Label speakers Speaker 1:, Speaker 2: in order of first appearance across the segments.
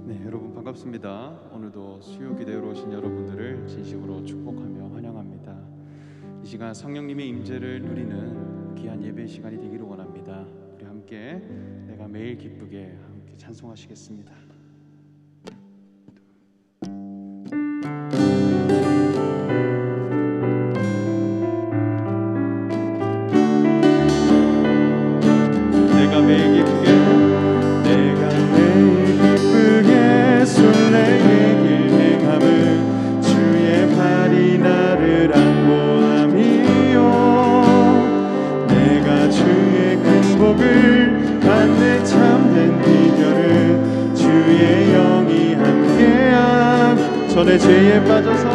Speaker 1: 네, 여러분 반갑습니다. 오늘도 수요기도로 오신 여러분들을 진심으로 축복하며 환영합니다. 이 시간 성령님의 임재를 누리는 귀한 예배 시간이 되기를 원합니다. 우리 함께 내가 매일 기쁘게 함께 찬송하시겠습니다. 내가 매일 기쁘게 순례의 길 행함은 주의 팔이 나를 안보함이요 내가 주의 큰 복을 받는 참된 비결은 주의 영이 함께함 전에 죄에 빠져서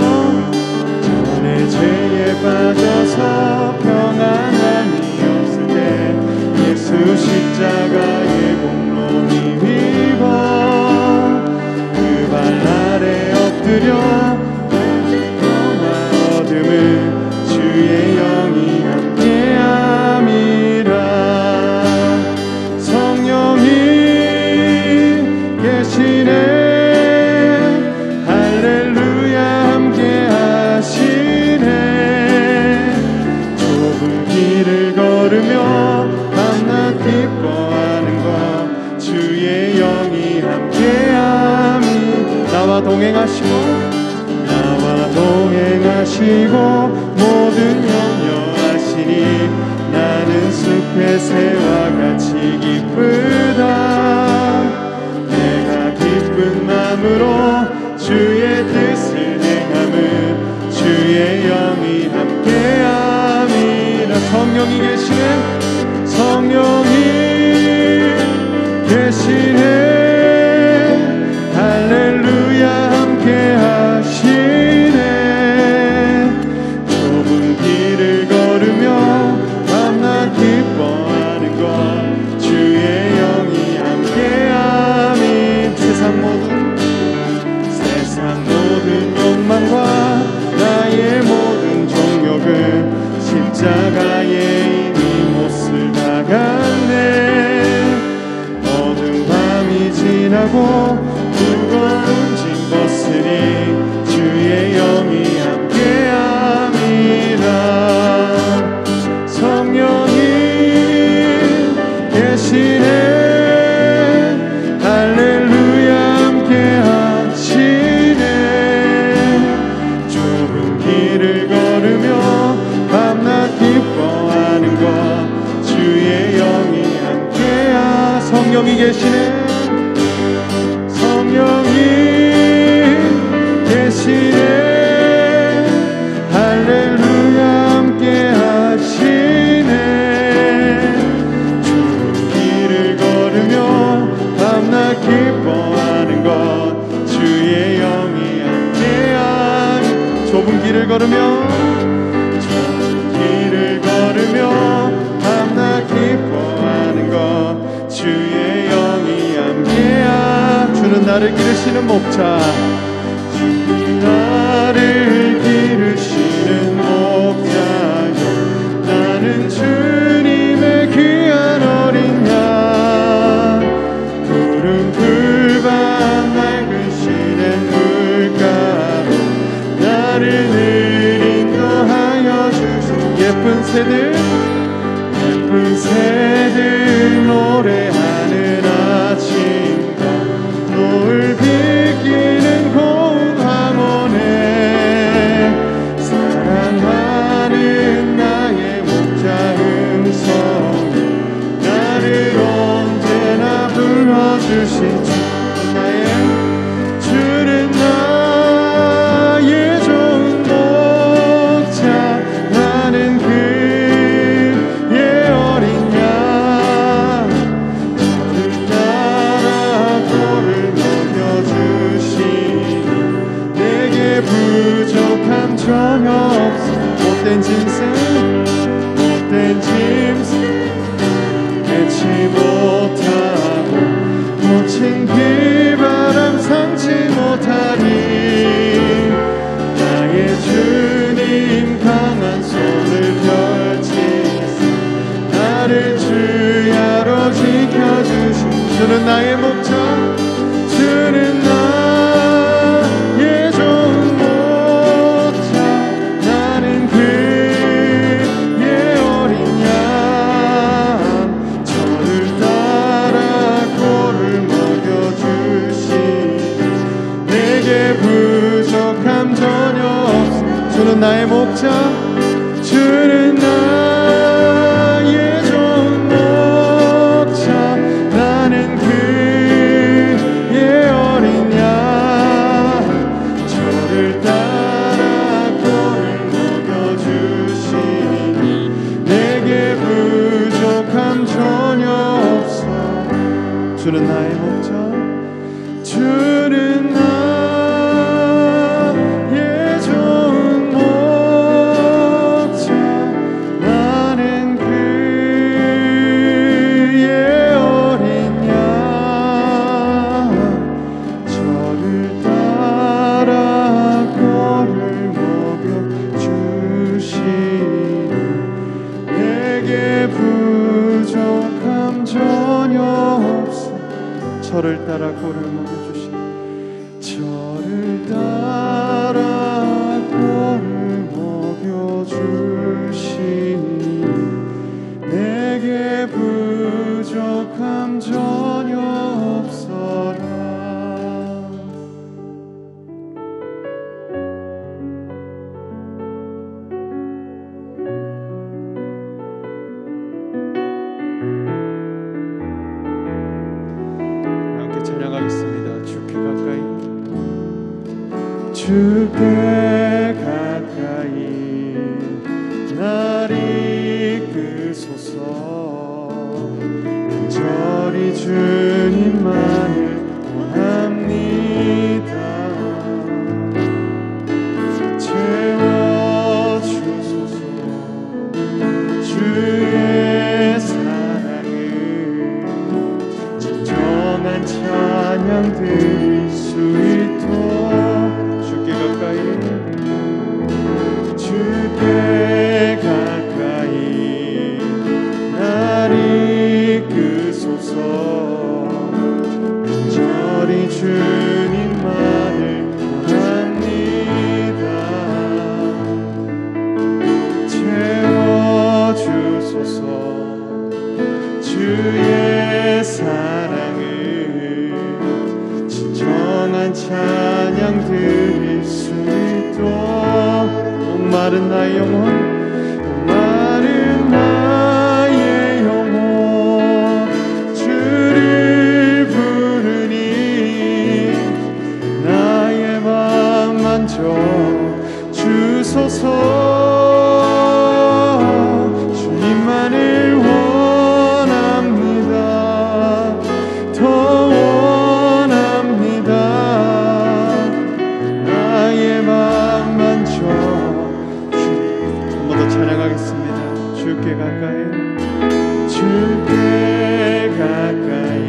Speaker 1: 평안함이 없을 때 예수 십자가의 공로 힘입어 아래 엎드려 평화 얻음을 주의 영이 함께함이라 성령이 계시네 할렐루야 함께하시네 좁은 길을 걸으며 밤낮 기뻐하는 것 주의 영이 함께함 나와 동행하시고 모든 염려하시니 나는 숲의 새와 같이 기쁘다 내가 기쁜 마음으로 주의 뜻을 행함은 주의 영이 함께함이라 성령이 계시네 할렐루야 함께하시네 좁은 길을 걸으며 밤낮 기뻐하는 것 주의 영이 함께함이 세상 모든 욕망과 나의 모든 정욕은 십자가에 이미 못을 박았네 어두운 밤이 지나고 무거운 짐 벗으니 주의 영이 함께함이라 성령이 계시네 할렐루야 함께하시네 좁은 길을 걸으며 밤낮 기뻐하는 것 주의 영이 함께하 성령이 계시네 할렐루야 함께하시네 좁은 길을 걸으며 밤낮 기뻐하는 것 주의 영이 함께함 좁은 길을 걸으며 밤낮 기뻐하는 것 주의 영이 함께함 주는 나를 기르시는 목자 나를 기르시는 목자여 나는 주님의 귀한 어린 양 푸른 풀밭 맑은 시냇 물가로 나를 늘 인도하여 주시오 예쁜 새들 노래하는 아침과 노을 비기는 고운 황혼에 사랑하는 나의 목자 음성이 나를 언제나 불러주신 주는 나의 좋은 목자 나는 그의 어린 양 저를 따라 꼴을 먹여주시니 내게 부족함 전혀 없어 못된 짐승 해치 못하고 거친 비바람 상치 못하니 나의 주님 강한 손을 펼치사 나를 주야로 지켜주신 주는 나의 목자 주는 전혀 없어. 주는 나의 목자, 주는 나의 좋은 목자. 나는 그의 어린 양, 저를 따라 꼴을 먹여주시니 내게 부족함 전혀 없어. 저를 따라 꼴을 먹여주시니, 저를 따라 꼴을 먹여주시니 내게 부족함 전혀 없어라. 함께 찬양하겠습니다. 주께 가까이, 주께 가까이 날 이끄소서. 간절히 주님만을 원합니다. 채워주소서. 주의 사랑을 진정한 찬양 드릴 수 있도록 주께 가까이, 주께 가까이 날 이끄소서. 간절히 주님만을 원합니다. 채워주소서. 주의 사랑을 진정한 찬양 드릴 수 있도록. 목마른 나의 영혼, 목마른 나의 영혼, 주를 부르니 나의 맘 만져 주소서. 주님만을 원합니다. 더 원합니다. 나의 맘 만져. 한 번 더 찬양하겠습니다. 주께 가까이, 주께 가까이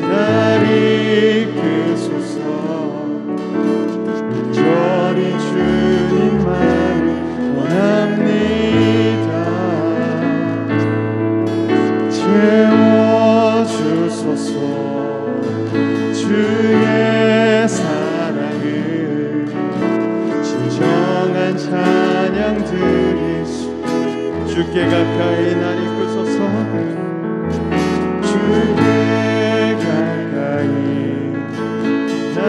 Speaker 1: 날 이끄소서. 간절히 주님만을 원합니다. 채워주소서. 주의 사랑을 진정한 찬양 드릴 수. 주께 가까이 날 이끄소서. 주께 가까이 날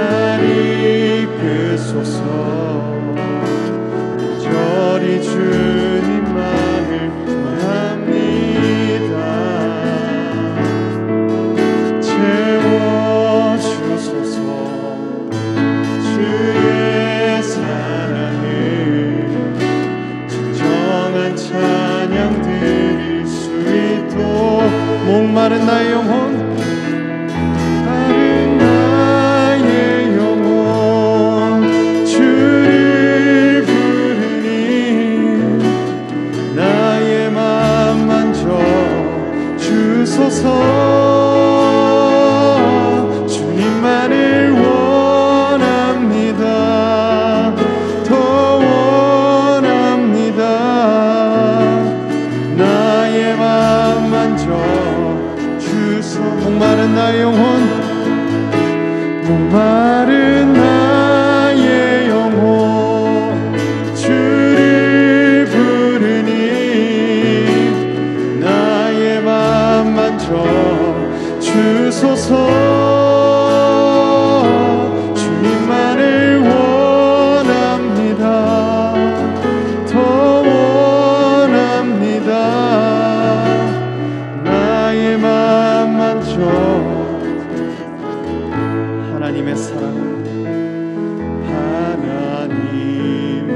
Speaker 1: 이끄소서. 간절히 주님만을 원합니다. 채워주소서. 주의 사랑을 진정한 찬양 드릴 수 있도록. 목마른 나의 영혼, 마른 나의 영혼, 주를 부르니 나의 맘 만져 주소서. 주님만을 원합니다. 더 원합니다. 나의 맘 만져 주소. 목마른 나의 영혼, 목마른 나의 영혼, 주를 부르니 나의 맘 만져 주소서. 주님만을 원합니다. 더 원합니다. 나의 맘 만져. 하나님의 사랑은, 하나님의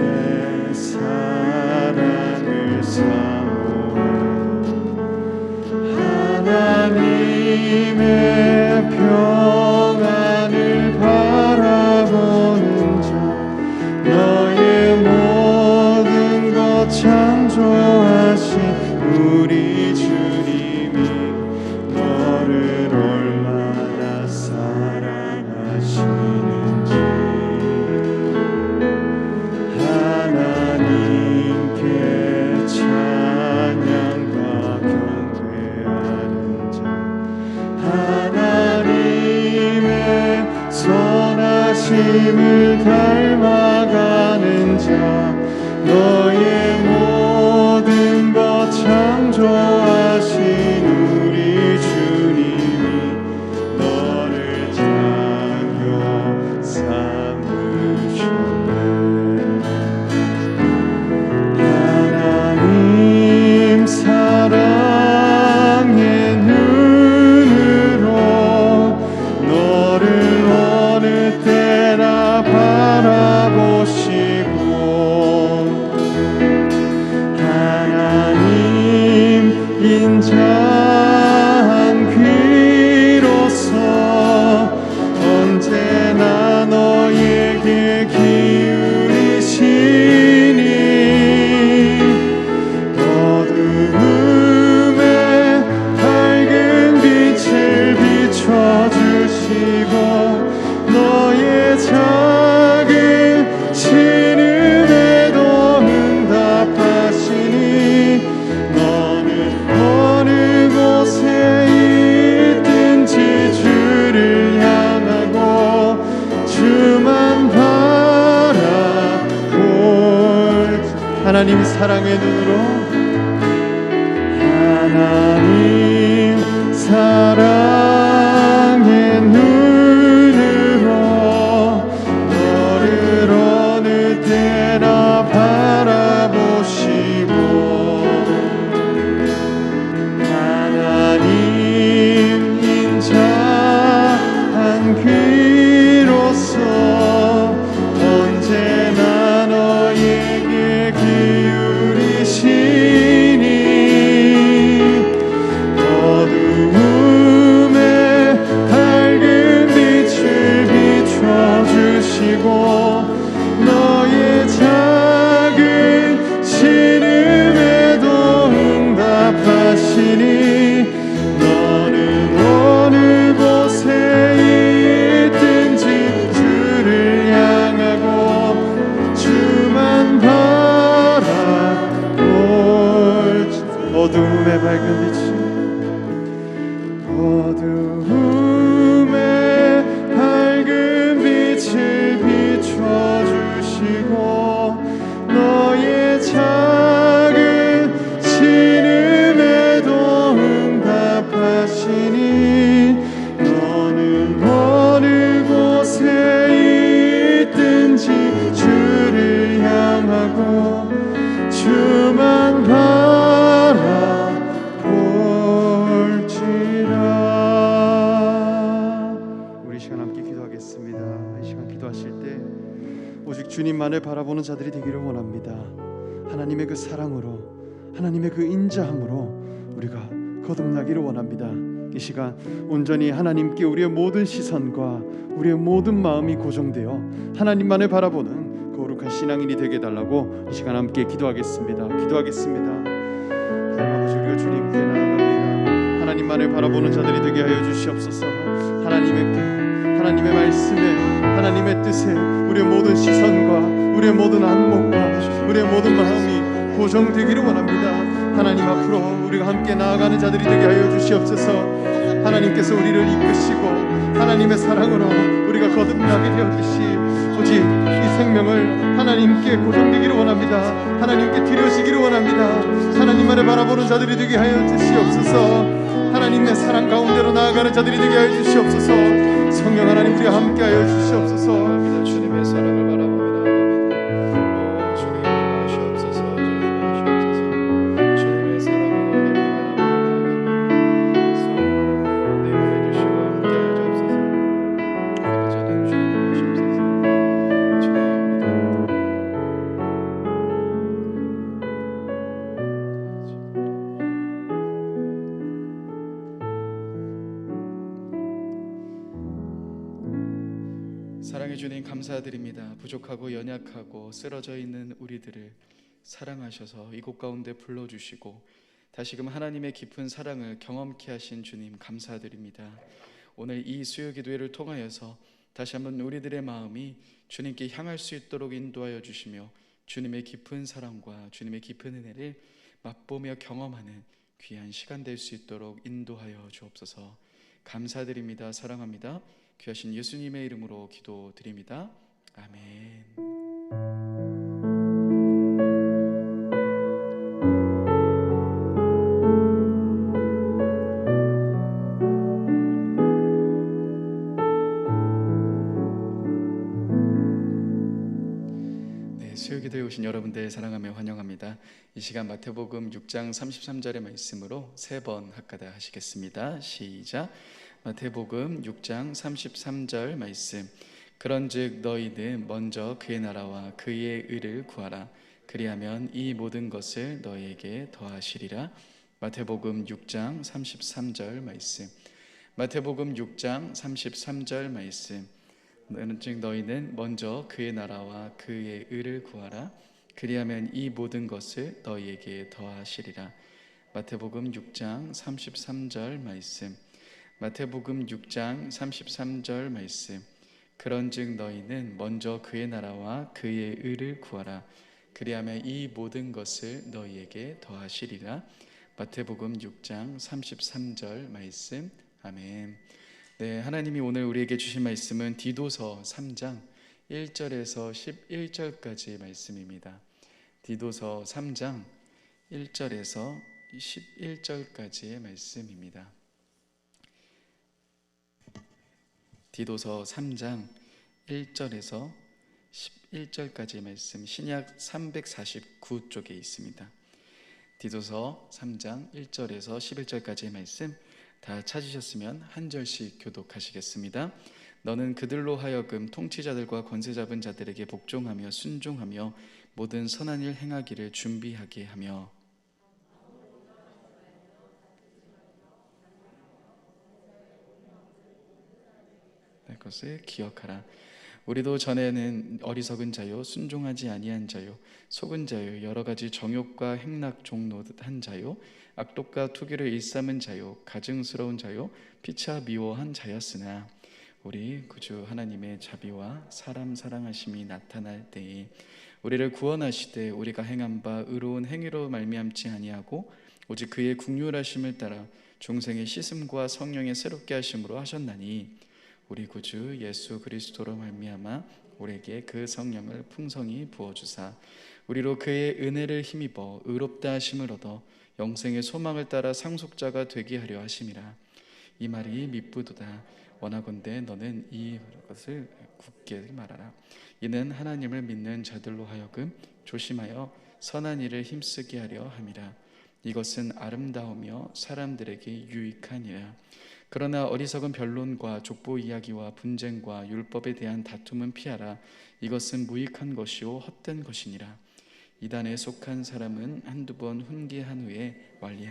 Speaker 1: 사랑을 사모해 하나님의 평안을 바라보는 자, 너의 모든 것 창조하신 우리 주님이 너를 얼마나 사랑하시는지 하나님께 찬양과 경배하는 자, 하나님의 선하심을 닮아가는 자, 너의 모든 것 창조하신 우리 주님이 너를 자녀 삼으셨네. 하나님 사랑의 눈으로 너를 어느 때나 바라보시고 하나님 인자한 귀로서 언제나 너에게 기울이시니 어두움에 밝은 빛을 비춰주시고 너의 작은 신음에도 응답하시니 너는 어느 곳에 있든지 주를 향하고 주만 바라볼 하나님 사랑의 눈으로 하나님 사랑의 눈으로 너를 어느 때나 바라보시고 하나님 인자한 귀로서 언제나 너에게 기울이시니 어두움에 밝은 빛을 비춰주시고 너의 작은 신음에도 응답하시니 너는 어느 곳에 있든지 주를 향하고 주만 바라볼 어두움의 밝은 빛이 어두움에 밝은 빛을 비춰주시고 너의 작은 신음에도 응답하시니 너는 어느 곳에 있든지 주를 향하고 주만 바라볼지라. 우리 시간 함께 기도하겠습니다. 이 시간 기도하실 때 오직 주님만을 바라보는 자들이 되기를 원합니다. 하나님의 그 사랑으로 하나님의 그 인자함으로 우리가 거듭나기를 원합니다. 이 시간 온전히 하나님께 우리의 모든 시선과 우리의 모든 마음이 고정되어 하나님만을 바라보는 거룩한 신앙인이 되게 해달라고 이 시간 함께 기도하겠습니다. 기도하겠습니다. 아버지, 우리가 주님께 나아갑니다. 하나님만을 바라보는 자들이 되게 하여 주시옵소서. 하나님의 뜻, 하나님의 말씀에, 하나님의 뜻에 우리의 모든 시선과 우리의 모든 안목과 우리의 모든 마음이 고정되기를 원합니다. 하나님 앞으로 우리가 함께 나아가는 자들이 되게 하여 주시옵소서. 하나님께서 우리를 이끄시고 하나님의 사랑으로 우리가 거듭나게 되었듯이 오직 이 생명을 하나님께 고정되기를 원합니다. 하나님께 드려지기를 원합니다. 하나님만을 바라보는 자들이 되게 하여 주시옵소서. 하나님의 사랑 가운데로 나아가는 자들이 되게 하여 주시옵소서. 성령 하나님, 우리와 함께 하여 주시옵소서.
Speaker 2: 주님의 사랑을 바라보며 나아갑니다. 주님 임하시옵소서. 주님 임하시옵소서. 주님의 사랑으로 우리를 바라보며 나아갑니다. 성령 하나님, 임하여 주시고 함께 하여 주옵소서. 아버지 하나님, 주님 임하시옵소서. 주님 우리 사랑해 주님 감사드립니다. 부족하고 연약하고 쓰러져 있는 우리들을 사랑하셔서 이곳 가운데 불러주시고 다시금 하나님의 깊은 사랑을 경험케 하신 주님 감사드립니다. 오늘 이 수요 기도회를 통하여서 다시 한번 우리들의 마음이 주님께 향할 수 있도록 인도하여 주시며 주님의 깊은 사랑과 주님의 깊은 은혜를 맛보며 경험하는 귀한 시간 될 수 있도록 인도하여 주옵소서. 감사드립니다. 사랑합니다. 귀하신 예수님의 이름으로 기도드립니다. 아멘. 수요기도에 오신 여러분들 사랑하며 환영합니다. 이 시간 마태복음 6장 33절의 말씀으로 3번 합가다 하시겠습니다. 시작. 마태복음 6장 33절 말씀. 그런즉 너희는 먼저 그의 나라와 그의 의를 구하라. 그리하면 이 모든 것을 너희에게 더하시리라. 마태복음 6장 33절 말씀. 마태복음 6장 33절 말씀. 즉 너희는 먼저 그의 나라와 그의 의를 구하라. 그리하면 이 모든 것을 너희에게 더하시리라. 마태복음 6장 33절 말씀. 마태복음 6장 33절 말씀. 그런즉 너희는 먼저 그의 나라와 그의 의를 구하라. 그리하면 이 모든 것을 너희에게 더하시리라. 마태복음 6장 33절 말씀. 아멘. 네, 하나님이 오늘 우리에게 주신 말씀은 디도서 3장 1절에서 11절까지의 말씀입니다. 디도서 3장 1절에서 11절까지의 말씀입니다. 디도서 3장 1절에서 11절까지의 말씀, 신약 349쪽에 있습니다. 디도서 3장 1절에서 11절까지의 말씀 다 찾으셨으면 한 절씩 교독하시겠습니다. 너는 그들로 하여금 통치자들과 권세 잡은 자들에게 복종하며 순종하며 모든 선한 일 행하기를 준비하게 하며 그것을 기억하라. 우리도 전에는 어리석은 자요 순종하지 아니한 자요 속은 자요 여러 가지 정욕과 행락 종노릇한 자요 악독과 투기를 일삼은 자요 가증스러운 자요 피차 미워한 자였으나 우리 구주 하나님의 자비와 사람 사랑하심이 나타날 때에 우리를 구원하시되 우리가 행한 바 의로운 행위로 말미암지 아니하고 오직 그의 긍휼하심을 따라 중생의 씻음과 성령의 새롭게 하심으로 하셨나니 우리 구주 예수 그리스도로 말미암아 우리에게 그 성령을 풍성히 부어주사 우리로 그의 은혜를 힘입어 의롭다 하심을 얻어 영생의 소망을 따라 상속자가 되게 하려 하심이라. 이 말이 미쁘도다. 원하건대 너는 이것을 굳게 말하라. 이는 하나님을 믿는 자들로 하여금 조심하여 선한 일을 힘쓰게 하려 함이라. 이것은 아름다우며 사람들에게 유익하니라. 그러나 어리석은 변론과 족보 이야기와 분쟁과 율법에 대한 다툼은 피하라. 이것은 무익한 것이요 헛된 것이니라. 이단에 속한 사람은 한두 번 훈계한 후에 완리.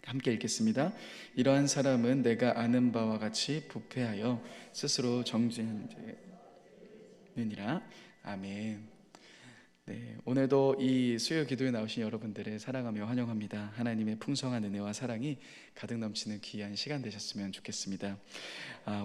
Speaker 2: 함께 읽겠습니다. 이러한 사람은 내가 아는 바와 같이 부패하여 스스로 정죄하느니라. 아멘. 네, 오늘도 이 수요 기도에 나오신 여러분들을 사랑하며 환영합니다. 하나님의 풍성한 은혜와 사랑이 가득 넘치는 귀한 시간 되셨으면 좋겠습니다.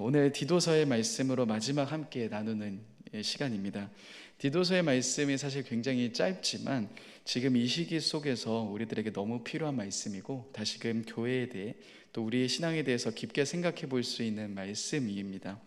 Speaker 2: 오늘 디도서의 말씀으로 마지막 함께 나누는 시간입니다. 디도서의 말씀이 사실 굉장히 짧지만 지금 이 시기 속에서 우리들에게 너무 필요한 말씀이고 다시금 교회에 대해 또 우리의 신앙에 대해서 깊게 생각해 볼 수 있는 말씀입니다.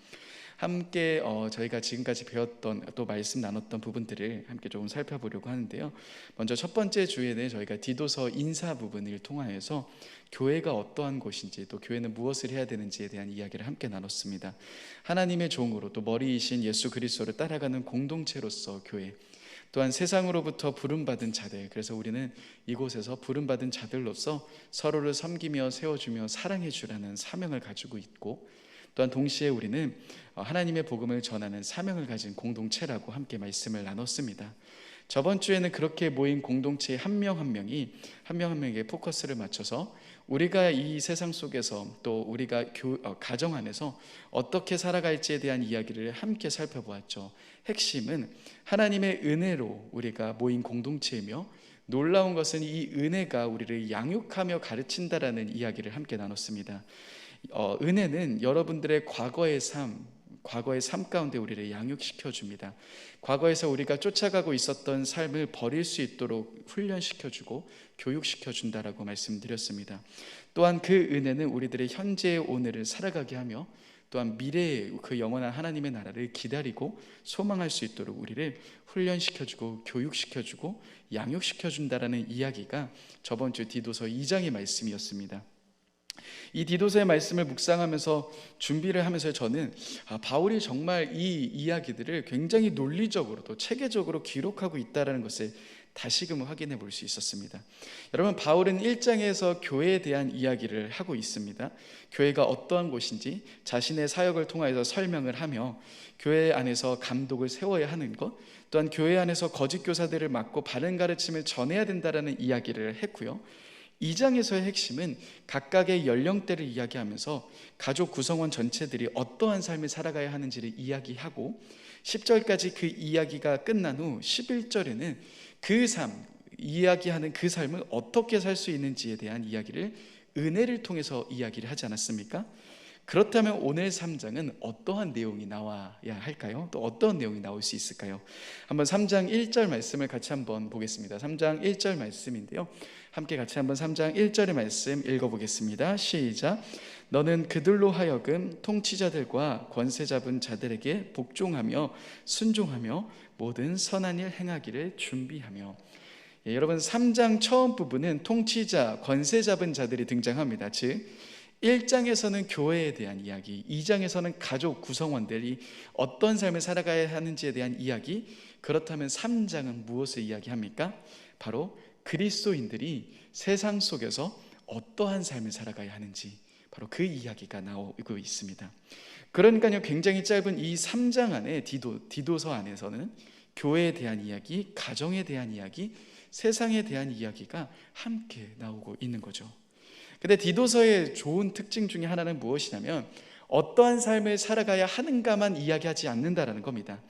Speaker 2: 함께 저희가 지금까지 배웠던 또 말씀 나눴던 부분들을 함께 조금 살펴보려고 하는데요. 먼저 첫 번째 주에는 저희가 디도서 인사 부분을 통하여서 교회가 어떠한 곳인지 또 교회는 무엇을 해야 되는지에 대한 이야기를 함께 나눴습니다. 하나님의 종으로 또 머리이신 예수 그리스도를 따라가는 공동체로서 교회, 또한 세상으로부터 부름받은 자들, 그래서 우리는 이곳에서 부름받은 자들로서 서로를 섬기며 세워주며 사랑해주라는 사명을 가지고 있고, 또한 동시에 우리는 하나님의 복음을 전하는 사명을 가진 공동체라고 함께 말씀을 나눴습니다. 저번 주에는 그렇게 모인 공동체의 한 명 한 명이 한 명 한 명에게 포커스를 맞춰서 우리가 이 세상 속에서 또 우리가 가정 안에서 어떻게 살아갈지에 대한 이야기를 함께 살펴보았죠. 핵심은 하나님의 은혜로 우리가 모인 공동체이며, 놀라운 것은 이 은혜가 우리를 양육하며 가르친다라는 이야기를 함께 나눴습니다. 은혜는 여러분들의 과거의 삶 가운데 우리를 양육시켜 줍니다. 과거에서 우리가 쫓아가고 있었던 삶을 버릴 수 있도록 훈련시켜 주고 교육시켜 준다라고 말씀드렸습니다. 또한 그 은혜는 우리들의 현재의 오늘을 살아가게 하며, 또한 미래의 그 영원한 하나님의 나라를 기다리고 소망할 수 있도록 우리를 훈련시켜주고 교육시켜주고 양육시켜준다라는 이야기가 저번 주 디도서 2장의 말씀이었습니다. 이 디도서의 말씀을 묵상하면서 준비를 하면서 저는 바울이 정말 이 이야기들을 굉장히 논리적으로 또 체계적으로 기록하고 있다는 것을 다시금 확인해 볼 수 있었습니다. 여러분, 바울은 1장에서 교회에 대한 이야기를 하고 있습니다. 교회가 어떠한 곳인지 자신의 사역을 통하여서 설명을 하며, 교회 안에서 감독을 세워야 하는 것, 또한 교회 안에서 거짓 교사들을 막고 바른 가르침을 전해야 된다라는 이야기를 했고요. 2장에서의 핵심은 각각의 연령대를 이야기하면서 가족 구성원 전체들이 어떠한 삶을 살아가야 하는지를 이야기하고, 10절까지 그 이야기가 끝난 후 11절에는 그 삶, 이야기하는 그 삶을 어떻게 살 수 있는지에 대한 이야기를 은혜를 통해서 이야기를 하지 않았습니까? 그렇다면 오늘 3장은 어떠한 내용이 나와야 할까요? 또 어떤 내용이 나올 수 있을까요? 한번 3장 1절 말씀을 같이 한번 보겠습니다. 3장 1절 말씀인데요, 함께 같이 한번 3장 1절의 말씀 읽어보겠습니다. 시작. 너는 그들로 하여금 통치자들과 권세 잡은 자들에게 복종하며 순종하며 모든 선한 일 행하기를 준비하며. 여러분, 3장 처음 부분은 통치자, 권세 잡은 자들이 등장합니다. 즉 1장에서는 교회에 대한 이야기, 2장에서는 가족 구성원들이 어떤 삶을 살아가야 하는지에 대한 이야기. 그렇다면 3장은 무엇을 이야기합니까? 바로 그리스도인들이 세상 속에서 어떠한 삶을 살아가야 하는지, 바로 그 이야기가 나오고 있습니다. 그러니까요, 굉장히 짧은 이 3장 안에 디도서 안에서는 교회에 대한 이야기, 가정에 대한 이야기, 세상에 대한 이야기가 함께 나오고 있는 거죠. 근데 디도서의 좋은 특징 중에 하나는 무엇이냐면, 어떠한 삶을 살아가야 하는가만 이야기하지 않는다라는 겁니다.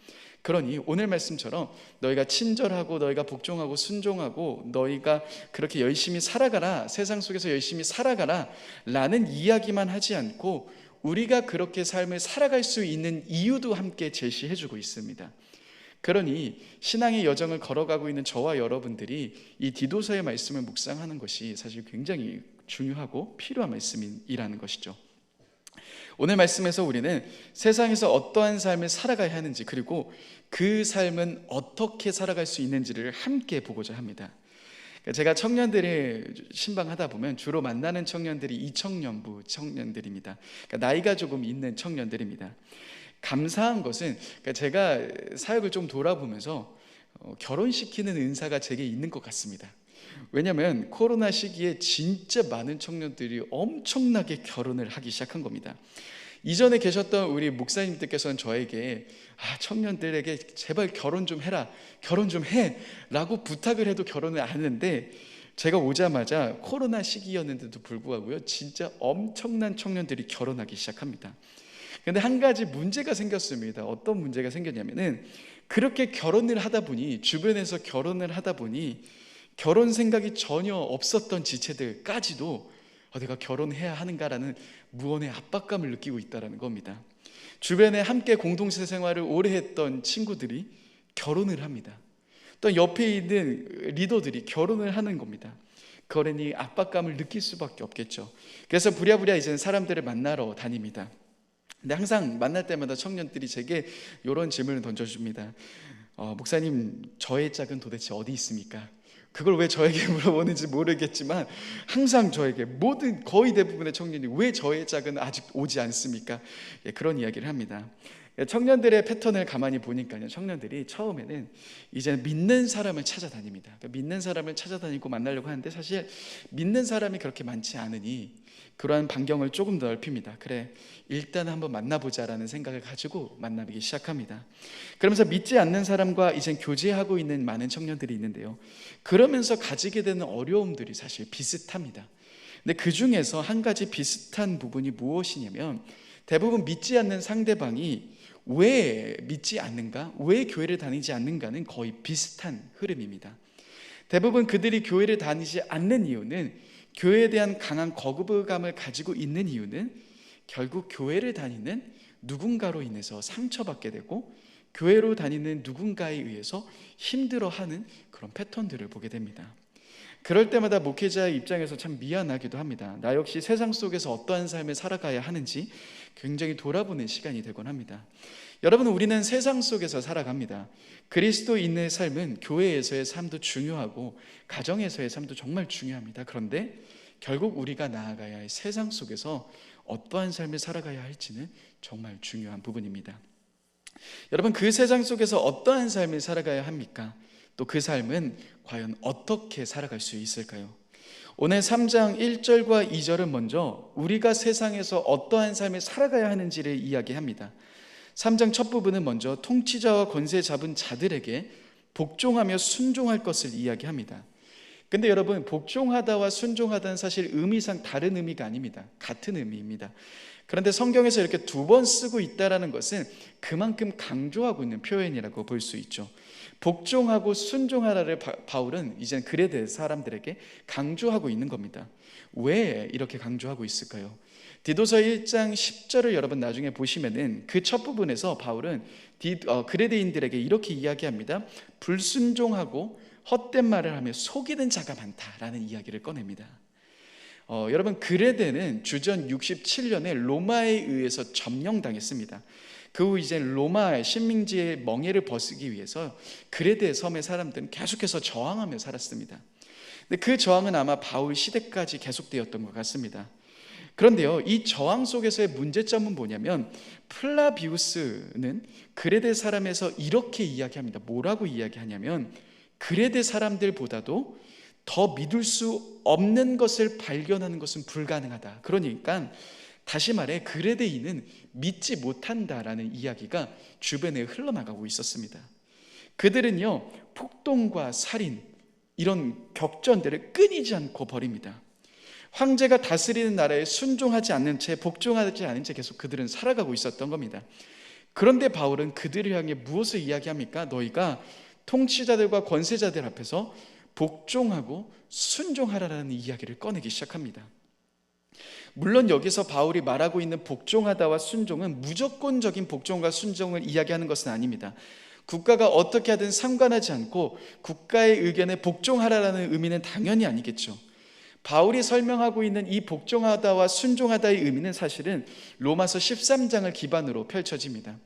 Speaker 2: 그러니 오늘 말씀처럼 너희가 친절하고 너희가 복종하고 순종하고 너희가 그렇게 열심히 살아가라, 세상 속에서 열심히 살아가라 라는 이야기만 하지 않고, 우리가 그렇게 삶을 살아갈 수 있는 이유도 함께 제시해주고 있습니다. 그러니 신앙의 여정을 걸어가고 있는 저와 여러분들이 이 디도서의 말씀을 묵상하는 것이 사실 굉장히 중요하고 필요한 말씀이라는 것이죠. 오늘 말씀에서 우리는 세상에서 어떠한 삶을 살아가야 하는지, 그리고 그 삶은 어떻게 살아갈 수 있는지를 함께 보고자 합니다. 제가 청년들을 신방하다 보면 주로 만나는 청년들이 이청년부 청년들입니다. 그러니까 나이가 조금 있는 청년들입니다. 감사한 것은 제가 사역을 좀 돌아보면서 결혼시키는 은사가 제게 있는 것 같습니다. 왜냐하면 코로나 시기에 진짜 많은 청년들이 엄청나게 결혼을 하기 시작한 겁니다. 이전에 계셨던 우리 목사님들께서는 저에게 청년들에게 제발 결혼 좀 해라, 결혼 좀 해 라고 부탁을 해도 결혼을 안 했는데, 제가 오자마자 코로나 시기였는데도 불구하고요, 진짜 엄청난 청년들이 결혼하기 시작합니다. 근데 한 가지 문제가 생겼습니다. 어떤 문제가 생겼냐면은, 그렇게 결혼을 하다 보니, 주변에서 결혼을 하다 보니 결혼 생각이 전혀 없었던 지체들까지도 내가 결혼해야 하는가라는 무언의 압박감을 느끼고 있다는 겁니다. 주변에 함께 공동체 생활을 오래 했던 친구들이 결혼을 합니다. 또 옆에 있는 리더들이 결혼을 하는 겁니다. 그러니 압박감을 느낄 수밖에 없겠죠. 그래서 부랴부랴 이제는 사람들을 만나러 다닙니다. 근데 항상 만날 때마다 청년들이 제게 이런 질문을 던져줍니다. 목사님, 저의 짝은 도대체 어디 있습니까? 그걸 왜 저에게 물어보는지 모르겠지만 항상 저에게 거의 대부분의 청년이 왜 저의 짝은 아직 오지 않습니까? 그런 이야기를 합니다. 청년들의 패턴을 가만히 보니까요, 청년들이 처음에는 이제 믿는 사람을 찾아다닙니다. 믿는 사람을 찾아다니고 만나려고 하는데, 사실 믿는 사람이 그렇게 많지 않으니 그러한 반경을 조금 더 넓힙니다. 그래, 일단 한번 만나보자라는 생각을 가지고 만나기 시작합니다. 그러면서 믿지 않는 사람과 이제 교제하고 있는 많은 청년들이 있는데요, 그러면서 가지게 되는 어려움들이 사실 비슷합니다. 근데 그 중에서 한 가지 비슷한 부분이 무엇이냐면 대부분 믿지 않는 상대방이 왜 믿지 않는가? 왜 교회를 다니지 않는가는 거의 비슷한 흐름입니다. 대부분 그들이 교회를 다니지 않는 이유는, 교회에 대한 강한 거부감을 가지고 있는 이유는 결국 교회를 다니는 누군가로 인해서 상처받게 되고 교회로 다니는 누군가에 의해서 힘들어하는 그런 패턴들을 보게 됩니다. 그럴 때마다 목회자의 입장에서 참 미안하기도 합니다. 나 역시 세상 속에서 어떠한 삶을 살아가야 하는지 굉장히 돌아보는 시간이 되곤 합니다. 여러분, 우리는 세상 속에서 살아갑니다. 그리스도인의 삶은 교회에서의 삶도 중요하고 가정에서의 삶도 정말 중요합니다. 그런데 결국 우리가 나아가야 할 세상 속에서 어떠한 삶을 살아가야 할지는 정말 중요한 부분입니다. 여러분, 그 세상 속에서 어떠한 삶을 살아가야 합니까? 또 그 삶은 과연 어떻게 살아갈 수 있을까요? 오늘 3장 1절과 2절은 먼저 우리가 세상에서 어떠한 삶을 살아가야 하는지를 이야기합니다. 3장 첫 부분은 먼저 통치자와 권세 잡은 자들에게 복종하며 순종할 것을 이야기합니다. 근데 여러분, 복종하다와 순종하다는 사실 의미상 다른 의미가 아닙니다. 같은 의미입니다. 그런데 성경에서 이렇게 두 번 쓰고 있다는 것은 그만큼 강조하고 있는 표현이라고 볼 수 있죠. 복종하고 순종하라를 바울은 이제 그레데 사람들에게 강조하고 있는 겁니다. 왜 이렇게 강조하고 있을까요? 디도서 1장 10절을 여러분 나중에 보시면은 그 첫 부분에서 바울은 그레데인들에게 이렇게 이야기합니다. 불순종하고 헛된 말을 하며 속이는 자가 많다라는 이야기를 꺼냅니다. 여러분, 그레데는 주전 67년에 로마에 의해서 점령당했습니다. 그 후 이제 로마 식민지의 멍에를 벗기 위해서 그레데 섬의 사람들은 계속해서 저항하며 살았습니다. 근데 그 저항은 아마 바울 시대까지 계속되었던 것 같습니다. 그런데요, 이 저항 속에서의 문제점은 뭐냐면 플라비우스는 그레데 사람에서 이렇게 이야기합니다. 뭐라고 이야기하냐면 그레데 사람들보다도 더 믿을 수 없는 것을 발견하는 것은 불가능하다. 그러니까 다시 말해 그레데인은 믿지 못한다라는 이야기가 주변에 흘러나가고 있었습니다. 그들은요, 폭동과 살인, 이런 격전들을 끊이지 않고 벌입니다. 황제가 다스리는 나라에 순종하지 않는 채, 복종하지 않은 채 계속 그들은 살아가고 있었던 겁니다. 그런데 바울은 그들을 향해 무엇을 이야기합니까? 너희가 통치자들과 권세자들 앞에서 복종하고 순종하라는 이야기를 꺼내기 시작합니다. 물론 여기서 바울이 말하고 있는 복종하다와 순종은 무조건적인 복종과 순종을 이야기하는 것은 아닙니다. 국가가 어떻게 하든 상관하지 않고 국가의 의견에 복종하라는 의미는 당연히 아니겠죠. 바울이 설명하고 있는 이 복종하다와 순종하다의 의미는 사실은 로마서 13장을 기반으로 펼쳐집니다.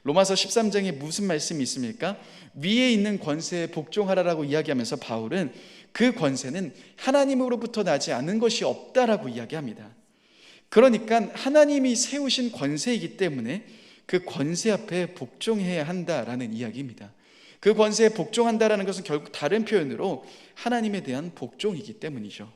Speaker 2: 로마서 13장에 무슨 말씀이 있습니까? 위에 있는 권세에 복종하라라고 이야기하면서 바울은 그 권세는 하나님으로부터 나지 않은 것이 없다라고 이야기합니다. 그러니까 하나님이 세우신 권세이기 때문에 그 권세 앞에 복종해야 한다라는 이야기입니다. 그 권세에 복종한다라는 것은 결국 다른 표현으로 하나님에 대한 복종이기 때문이죠.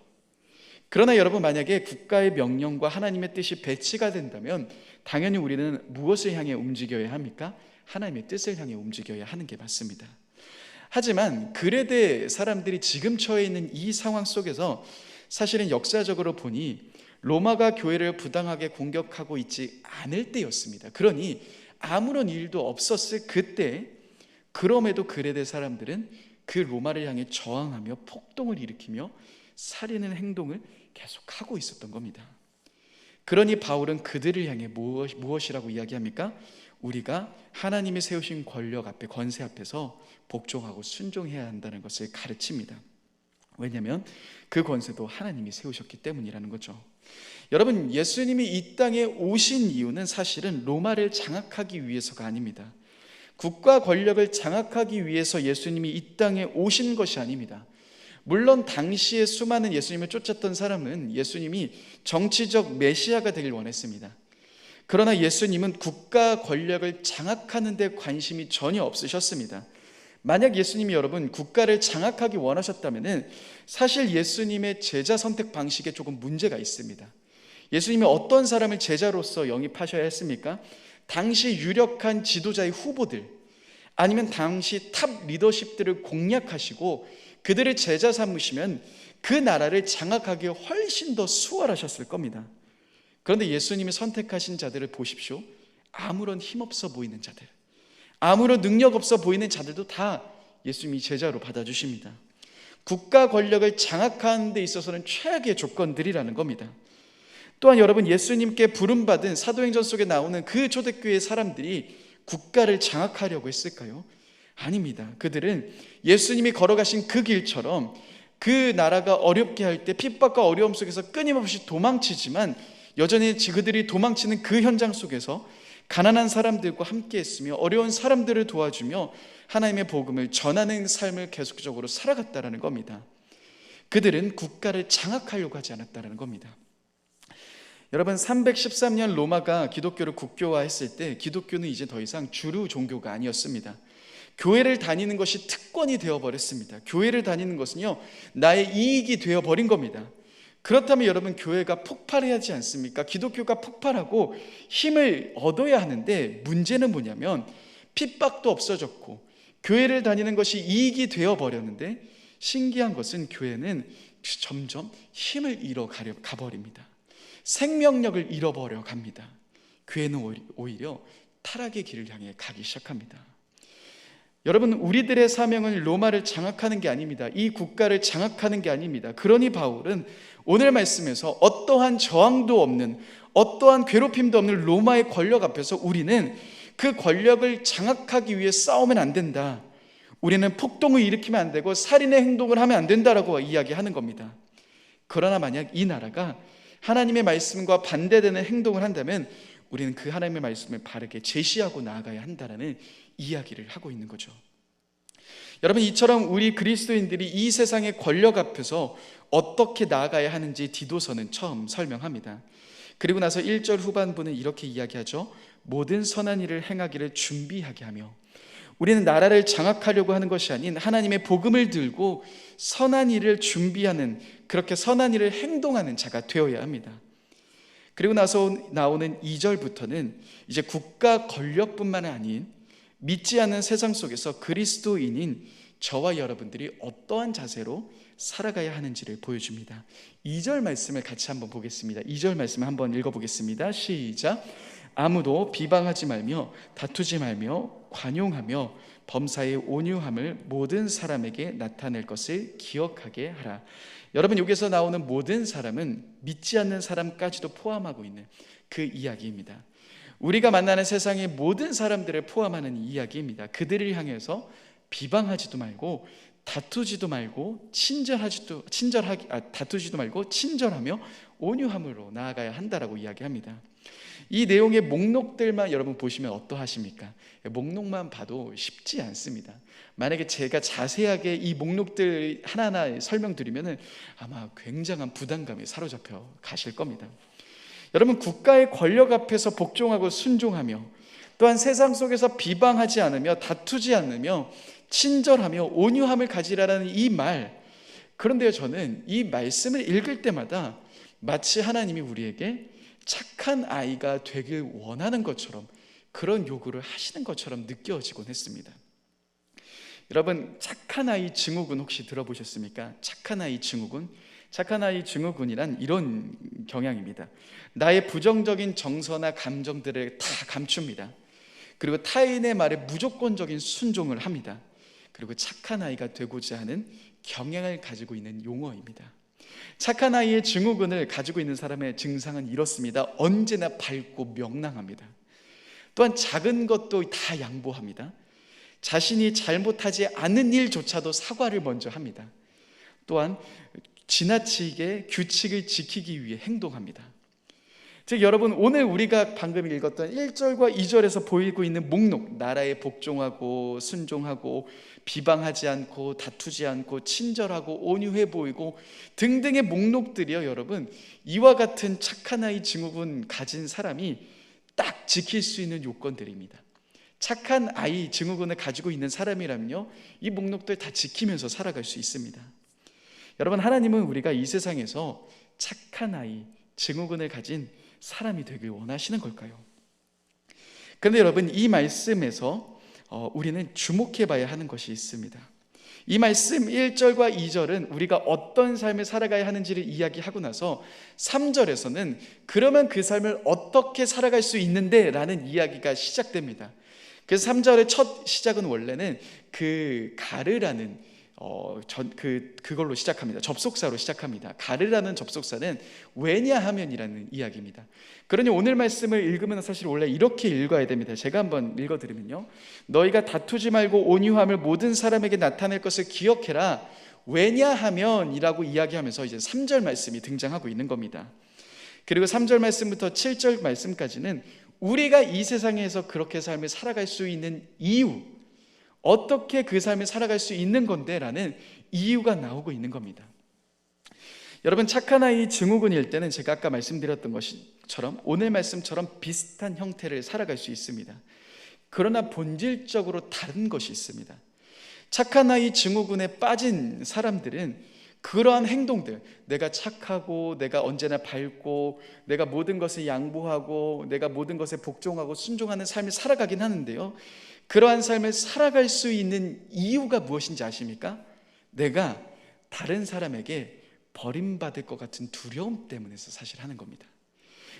Speaker 2: 그러나 여러분, 만약에 국가의 명령과 하나님의 뜻이 배치가 된다면 당연히 우리는 무엇을 향해 움직여야 합니까? 하나님의 뜻을 향해 움직여야 하는 게 맞습니다. 하지만 그레데 사람들이 지금 처해 있는 이 상황 속에서 사실은 역사적으로 보니 로마가 교회를 부당하게 공격하고 있지 않을 때였습니다. 그러니 아무런 일도 없었을 그때, 그럼에도 그레데 사람들은 그 로마를 향해 저항하며 폭동을 일으키며 살인의 행동을 계속하고 있었던 겁니다. 그러니 바울은 그들을 향해 무엇이라고 이야기합니까? 우리가 하나님이 세우신 권력 앞에, 권세 앞에서 복종하고 순종해야 한다는 것을 가르칩니다. 왜냐하면 그 권세도 하나님이 세우셨기 때문이라는 거죠. 여러분, 예수님이 이 땅에 오신 이유는 사실은 로마를 장악하기 위해서가 아닙니다. 국가 권력을 장악하기 위해서 예수님이 이 땅에 오신 것이 아닙니다. 물론 당시에 수많은 예수님을 쫓았던 사람은 예수님이 정치적 메시아가 되길 원했습니다. 그러나 예수님은 국가 권력을 장악하는 데 관심이 전혀 없으셨습니다. 만약 예수님이 여러분 국가를 장악하기 원하셨다면 사실 예수님의 제자 선택 방식에 조금 문제가 있습니다. 예수님이 어떤 사람을 제자로서 영입하셔야 했습니까? 당시 유력한 지도자의 후보들, 아니면 당시 탑 리더십들을 공략하시고 그들을 제자 삼으시면
Speaker 3: 그 나라를 장악하기 훨씬 더 수월하셨을 겁니다. 그런데 예수님이 선택하신 자들을 보십시오. 아무런 힘없어 보이는 자들, 아무런 능력 없어 보이는 자들도 다 예수님이 제자로 받아주십니다. 국가 권력을 장악하는 데 있어서는 최악의 조건들이라는 겁니다. 또한 여러분, 예수님께 부름받은 사도행전 속에 나오는 그 초대교회 사람들이 국가를 장악하려고 했을까요? 아닙니다. 그들은 예수님이 걸어가신 그 길처럼 그 나라가 어렵게 할 때 핍박과 어려움 속에서 끊임없이 도망치지만 여전히 그들이 도망치는 그 현장 속에서 가난한 사람들과 함께 했으며 어려운 사람들을 도와주며 하나님의 복음을 전하는 삶을 계속적으로 살아갔다는 겁니다. 그들은 국가를 장악하려고 하지 않았다는 겁니다. 여러분, 313년 로마가 기독교를 국교화했을 때 기독교는 이제 더 이상 주류 종교가 아니었습니다. 교회를 다니는 것이 특권이 되어버렸습니다. 교회를 다니는 것은요, 나의 이익이 되어버린 겁니다. 그렇다면 여러분, 교회가 폭발해야 하지 않습니까? 기독교가 폭발하고 힘을 얻어야 하는데 문제는 뭐냐면 핍박도 없어졌고 교회를 다니는 것이 이익이 되어버렸는데 신기한 것은 교회는 점점 힘을 잃어가버립니다. 생명력을 잃어버려 갑니다. 교회는 오히려 타락의 길을 향해 가기 시작합니다. 여러분, 우리들의 사명은 로마를 장악하는 게 아닙니다. 이 국가를 장악하는 게 아닙니다. 그러니 바울은 오늘 말씀에서 어떠한 저항도 없는, 어떠한 괴롭힘도 없는 로마의 권력 앞에서 우리는 그 권력을 장악하기 위해 싸우면 안 된다. 우리는 폭동을 일으키면 안 되고 살인의 행동을 하면 안 된다라고 이야기하는 겁니다. 그러나 만약 이 나라가 하나님의 말씀과 반대되는 행동을 한다면 우리는 그 하나님의 말씀을 바르게 제시하고 나아가야 한다는 이야기를 하고 있는 거죠. 여러분, 이처럼 우리 그리스도인들이 이 세상의 권력 앞에서 어떻게 나아가야 하는지 디도서는 처음 설명합니다. 그리고 나서 1절 후반부는 이렇게 이야기하죠. 모든 선한 일을 행하기를 준비하게 하며. 우리는 나라를 장악하려고 하는 것이 아닌 하나님의 복음을 들고 선한 일을 준비하는, 그렇게 선한 일을 행동하는 자가 되어야 합니다. 그리고 나서 나오는 2절부터는 이제 국가 권력뿐만 아닌 믿지 않는 세상 속에서 그리스도인인 저와 여러분들이 어떠한 자세로 살아가야 하는지를 보여줍니다. 2절 말씀을 같이 한번 보겠습니다. 2절 말씀을 한번 읽어보겠습니다. 시작. 아무도 비방하지 말며 다투지 말며 관용하며 범사의 온유함을 모든 사람에게 나타낼 것을 기억하게 하라. 여러분, 여기서 나오는 모든 사람은 믿지 않는 사람까지도 포함하고 있는 그 이야기입니다. 우리가 만나는 세상의 모든 사람들을 포함하는 이야기입니다. 그들을 향해서 비방하지도 말고 다투지도 말고 다투지도 말고 친절하며 온유함으로 나아가야 한다라고 이야기합니다. 이 내용의 목록들만 여러분 보시면 어떠하십니까? 목록만 봐도 쉽지 않습니다. 만약에 제가 자세하게 이 목록들 하나하나 설명드리면 아마 굉장한 부담감에 사로잡혀 가실 겁니다. 여러분, 국가의 권력 앞에서 복종하고 순종하며 또한 세상 속에서 비방하지 않으며 다투지 않으며 친절하며 온유함을 가지라는 이 말, 그런데요, 저는 이 말씀을 읽을 때마다 마치 하나님이 우리에게 착한 아이가 되길 원하는 것처럼, 그런 요구를 하시는 것처럼 느껴지곤 했습니다. 여러분, 착한 아이 증후군 혹시 들어보셨습니까? 착한 아이 증후군? 착한 아이 증후군이란 이런 경향입니다. 나의 부정적인 정서나 감정들을 다 감춥니다. 그리고 타인의 말에 무조건적인 순종을 합니다. 그리고 착한 아이가 되고자 하는 경향을 가지고 있는 용어입니다. 착한 아이의 증후군을 가지고 있는 사람의 증상은 이렇습니다. 언제나 밝고 명랑합니다. 또한 작은 것도 다 양보합니다. 자신이 잘못하지 않은 일조차도 사과를 먼저 합니다. 또한 지나치게 규칙을 지키기 위해 행동합니다. 즉, 여러분, 오늘 우리가 방금 읽었던 1절과 2절에서 보이고 있는 목록, 나라에 복종하고 순종하고 비방하지 않고 다투지 않고 친절하고 온유해 보이고 등등의 목록들이요, 여러분, 이와 같은 착한 아이 증후군 가진 사람이 딱 지킬 수 있는 요건들입니다. 착한 아이 증후군을 가지고 있는 사람이라면요, 이 목록들 다 지키면서 살아갈 수 있습니다. 여러분, 하나님은 우리가 이 세상에서 착한 아이 증후군을 가진 사람이 되길 원하시는 걸까요? 그런데 여러분, 이 말씀에서 우리는 주목해 봐야 하는 것이 있습니다. 이 말씀 1절과 2절은 우리가 어떤 삶을 살아가야 하는지를 이야기하고 나서 3절에서는 그러면 그 삶을 어떻게 살아갈 수 있는데 라는 이야기가 시작됩니다. 그래서 3절의 첫 시작은 원래는 그 가르라는 그걸로 시작합니다. 접속사로 시작합니다. 가르라는 접속사는 왜냐하면이라는 이야기입니다. 그러니 오늘 말씀을 읽으면 사실 원래 이렇게 읽어야 됩니다. 제가 한번 읽어드리면요, 너희가 다투지 말고 온유함을 모든 사람에게 나타낼 것을 기억해라. 왜냐하면이라고 이야기하면서 이제 3절 말씀이 등장하고 있는 겁니다. 그리고 3절 말씀부터 7절 말씀까지는 우리가 이 세상에서 그렇게 삶을 살아갈 수 있는 이유, 어떻게 그 삶을 살아갈 수 있는 건데 라는 이유가 나오고 있는 겁니다. 여러분, 착한 아이 증후군일 때는 제가 아까 말씀드렸던 것처럼 오늘 말씀처럼 비슷한 형태를 살아갈 수 있습니다. 그러나 본질적으로 다른 것이 있습니다. 착한 아이 증후군에 빠진 사람들은 그러한 행동들, 내가 착하고 내가 언제나 밝고 내가 모든 것을 양보하고 내가 모든 것에 복종하고 순종하는 삶을 살아가긴 하는데요, 그러한 삶을 살아갈 수 있는 이유가 무엇인지 아십니까? 내가 다른 사람에게 버림받을 것 같은 두려움 때문에서 사실 하는 겁니다.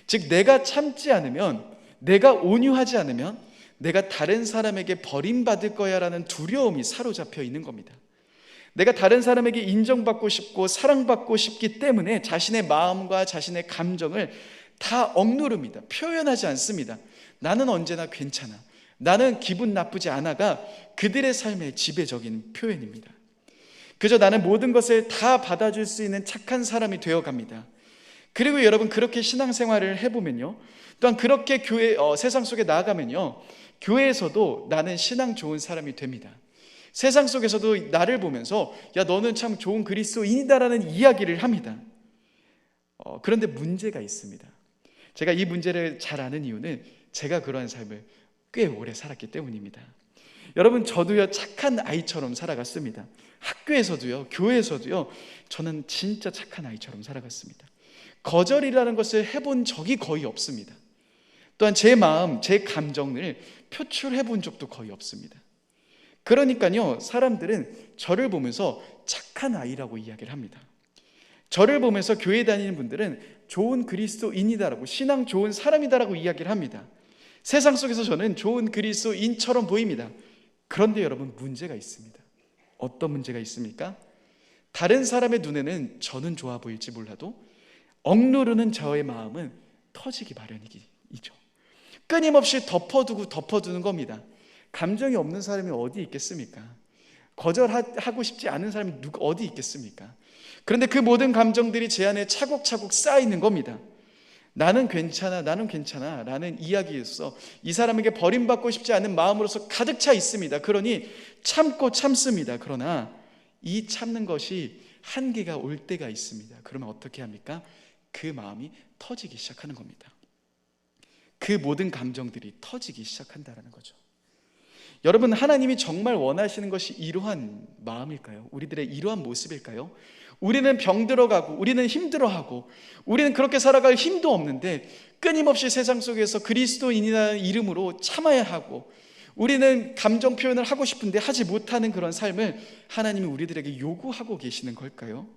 Speaker 3: 즉, 내가 참지 않으면, 내가 온유하지 않으면 내가 다른 사람에게 버림받을 거야 라는 두려움이 사로잡혀 있는 겁니다. 내가 다른 사람에게 인정받고 싶고 사랑받고 싶기 때문에 자신의 마음과 자신의 감정을 다 억누릅니다. 표현하지 않습니다. 나는 언제나 괜찮아, 나는 기분 나쁘지 않아가 그들의 삶의 지배적인 표현입니다. 그저 나는 모든 것을 다 받아줄 수 있는 착한 사람이 되어갑니다. 그리고 여러분, 그렇게 신앙생활을 해보면요, 또한 그렇게 세상 속에 나아가면요, 교회에서도 나는 신앙 좋은 사람이 됩니다. 세상 속에서도 나를 보면서 야, 너는 참 좋은 그리스도인이다라는 이야기를 합니다. 그런데 문제가 있습니다. 제가 이 문제를 잘 아는 이유는 제가 그러한 삶을 꽤 오래 살았기 때문입니다. 여러분, 저도요 착한 아이처럼 살아갔습니다. 학교에서도요, 교회에서도요, 저는 진짜 착한 아이처럼 살아갔습니다. 거절이라는 것을 해본 적이 거의 없습니다. 또한 제 마음, 제 감정을 표출해 본 적도 거의 없습니다. 그러니까요, 사람들은 저를 보면서 착한 아이라고 이야기를 합니다. 저를 보면서 교회 다니는 분들은 좋은 그리스도인이다라고, 신앙 좋은 사람이다라고 이야기를 합니다. 세상 속에서 저는 좋은 그리스도인처럼 보입니다. 그런데 여러분, 문제가 있습니다. 어떤 문제가 있습니까? 다른 사람의 눈에는 저는 좋아 보일지 몰라도 억누르는 저의 마음은 터지기 마련이죠. 끊임없이 덮어두는 겁니다. 감정이 없는 사람이 어디 있겠습니까? 거절하고 싶지 않은 사람이 어디 있겠습니까? 그런데 그 모든 감정들이 제 안에 차곡차곡 쌓이는 겁니다. 나는 괜찮아, 나는 괜찮아 라는 이야기에서 이 사람에게 버림받고 싶지 않은 마음으로서 가득 차 있습니다. 그러니 참습니다. 그러나 이 참는 것이 한계가 올 때가 있습니다. 그러면 어떻게 합니까? 그 마음이 터지기 시작하는 겁니다. 그 모든 감정들이 터지기 시작한다는 거죠. 여러분, 하나님이 정말 원하시는 것이 이러한 마음일까요? 우리들의 이러한 모습일까요? 우리는 병들어가고 우리는 힘들어하고 우리는 그렇게 살아갈 힘도 없는데 끊임없이 세상 속에서 그리스도인이라는 이름으로 참아야 하고 우리는 감정 표현을 하고 싶은데 하지 못하는 그런 삶을 하나님이 우리들에게 요구하고 계시는 걸까요?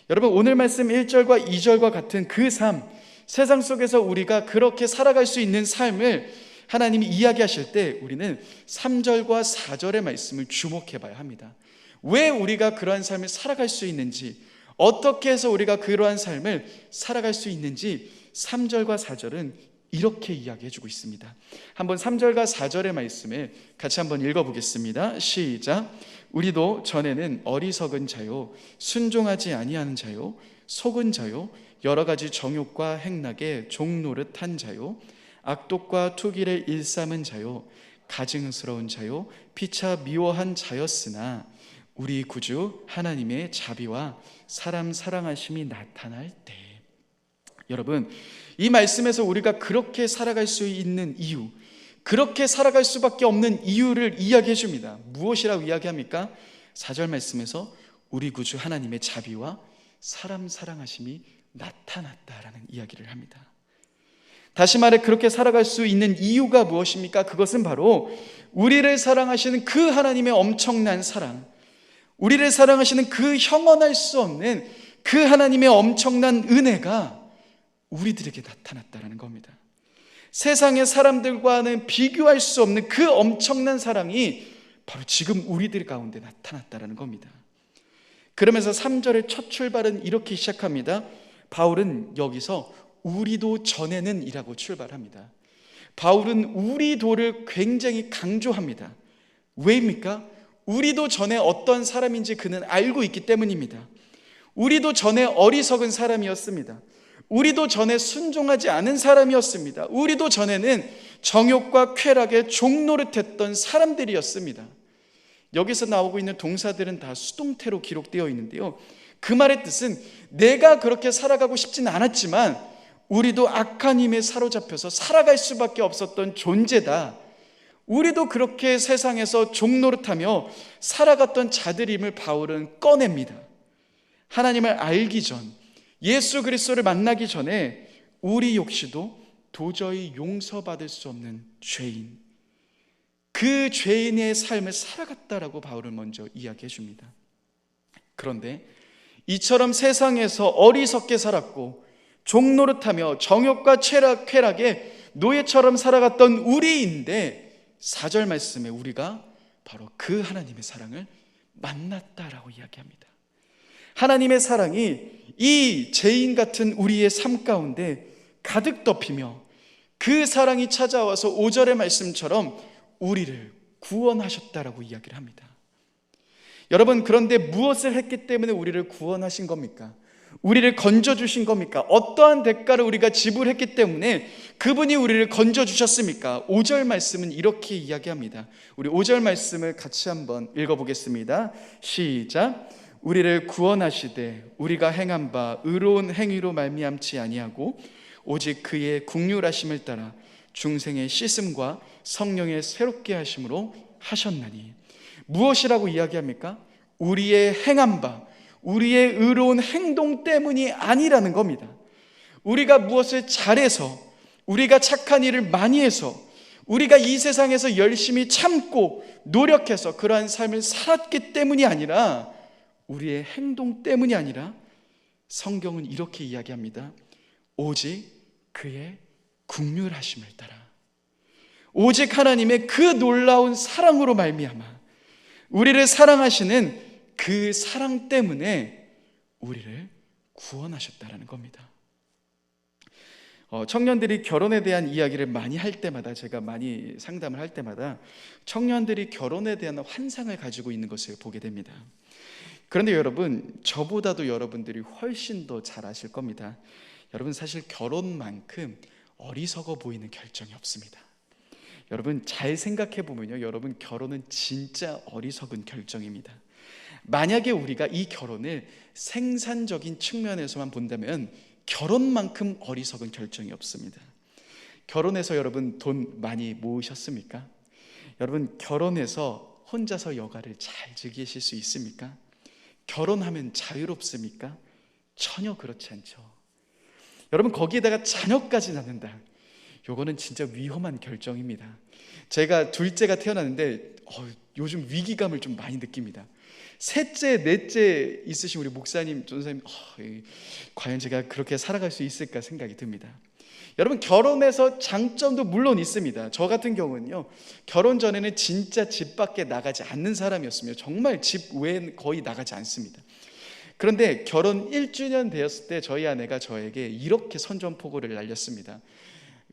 Speaker 3: 여러분, 오늘 말씀 1절과 2절과 같은 그 삶, 세상 속에서 우리가 그렇게 살아갈 수 있는 삶을 하나님이 이야기하실 때 우리는 3절과 4절의 말씀을 주목해 봐야 합니다. 왜 우리가 그러한 삶을 살아갈 수 있는지, 어떻게 해서 우리가 그러한 삶을 살아갈 수 있는지 3절과 4절은 이렇게 이야기해 주고 있습니다. 한번 3절과 4절의 말씀을 같이 한번 읽어보겠습니다. 시작. 우리도 전에는 어리석은 자요, 순종하지 아니하는 자요, 속은 자요, 여러 가지 정욕과 행락에 종노릇한 자요, 악독과 투기를 일삼은 자요, 가증스러운 자요, 피차 미워한 자였으나 우리 구주 하나님의 자비와 사람 사랑하심이 나타날 때. 여러분, 이 말씀에서 우리가 그렇게 살아갈 수 있는 이유, 그렇게 살아갈 수밖에 없는 이유를 이야기해 줍니다. 무엇이라고 이야기합니까? 4절 말씀에서 우리 구주 하나님의 자비와 사람 사랑하심이 나타났다라는 이야기를 합니다. 다시 말해, 그렇게 살아갈 수 있는 이유가 무엇입니까? 그것은 바로 우리를 사랑하시는 그 하나님의 엄청난 사랑, 우리를 사랑하시는 그 형언할 수 없는 그 하나님의 엄청난 은혜가 우리들에게 나타났다는 겁니다. 세상의 사람들과는 비교할 수 없는 그 엄청난 사랑이 바로 지금 우리들 가운데 나타났다는 겁니다. 그러면서 3절의 첫 출발은 이렇게 시작합니다. 바울은 여기서 우리도 전에는 이라고 출발합니다. 바울은 우리도를 굉장히 강조합니다. 왜입니까? 우리도 전에 어떤 사람인지 그는 알고 있기 때문입니다. 우리도 전에 어리석은 사람이었습니다. 우리도 전에 순종하지 않은 사람이었습니다. 우리도 전에는 정욕과 쾌락에 종노릇했던 사람들이었습니다. 여기서 나오고 있는 동사들은 다 수동태로 기록되어 있는데요, 그 말의 뜻은 내가 그렇게 살아가고 싶진 않았지만 우리도 악한 힘에 사로잡혀서 살아갈 수밖에 없었던 존재다. 우리도 그렇게 세상에서 종노릇하며 살아갔던 자들임을 바울은 꺼냅니다. 하나님을 알기 전, 예수 그리스도를 만나기 전에 우리 역시도 도저히 용서받을 수 없는 죄인, 그 죄인의 삶을 살아갔다라고 바울은 먼저 이야기해 줍니다. 그런데 이처럼 세상에서 어리석게 살았고 종노릇하며 정욕과 쾌락에 노예처럼 살아갔던 우리인데 4절 말씀에 우리가 바로 그 하나님의 사랑을 만났다라고 이야기합니다. 하나님의 사랑이 이 죄인 같은 우리의 삶 가운데 가득 덮이며 그 사랑이 찾아와서 5절의 말씀처럼 우리를 구원하셨다라고 이야기를 합니다. 여러분, 그런데 무엇을 했기 때문에 우리를 구원하신 겁니까? 우리를 건져주신 겁니까? 어떠한 대가를 우리가 지불했기 때문에 그분이 우리를 건져주셨습니까? 5절 말씀은 이렇게 이야기합니다. 우리 5절 말씀을 같이 한번 읽어보겠습니다. 시작. 우리를 구원하시되 우리가 행한 바 의로운 행위로 말미암지 아니하고 오직 그의 긍휼하심을 따라 중생의 씻음과 성령의 새롭게 하심으로 하셨나니. 무엇이라고 이야기합니까? 우리의 행한 바, 우리의 의로운 행동 때문이 아니라는 겁니다. 우리가 무엇을 잘해서, 우리가 착한 일을 많이 해서, 우리가 이 세상에서 열심히 참고 노력해서 그러한 삶을 살았기 때문이 아니라, 우리의 행동 때문이 아니라 성경은 이렇게 이야기합니다. 오직 그의 긍휼하심을 따라, 오직 하나님의 그 놀라운 사랑으로 말미암아 우리를 사랑하시는 그 사랑 때문에 우리를 구원하셨다라는 겁니다. 청년들이 결혼에 대한 이야기를 많이 할 때마다, 제가 많이 상담을 할 때마다 청년들이 결혼에 대한 환상을 가지고 있는 것을 보게 됩니다. 그런데 여러분, 저보다도 여러분들이 훨씬 더 잘 아실 겁니다. 여러분, 사실 결혼만큼 어리석어 보이는 결정이 없습니다. 여러분, 잘 생각해 보면요, 여러분, 결혼은 진짜 어리석은 결정입니다. 만약에 우리가 이 결혼을 생산적인 측면에서만 본다면 결혼만큼 어리석은 결정이 없습니다. 결혼해서 여러분 돈 많이 모으셨습니까? 여러분, 결혼해서 혼자서 여가를 잘 즐기실 수 있습니까? 결혼하면 자유롭습니까? 전혀 그렇지 않죠. 여러분, 거기에다가 자녀까지 낳는다. 요거는 진짜 위험한 결정입니다. 제가 둘째가 태어났는데 요즘 위기감을 좀 많이 느낍니다. 셋째, 넷째 있으신 우리 목사님, 전사님, 과연 제가 그렇게 살아갈 수 있을까 생각이 듭니다. 여러분, 결혼해서 장점도 물론 있습니다. 저 같은 경우는요, 결혼 전에는 진짜 집 밖에 나가지 않는 사람이었으며 정말 집 외엔 거의 나가지 않습니다. 그런데 결혼 1주년 되었을 때 저희 아내가 저에게 이렇게 선전포고를 날렸습니다.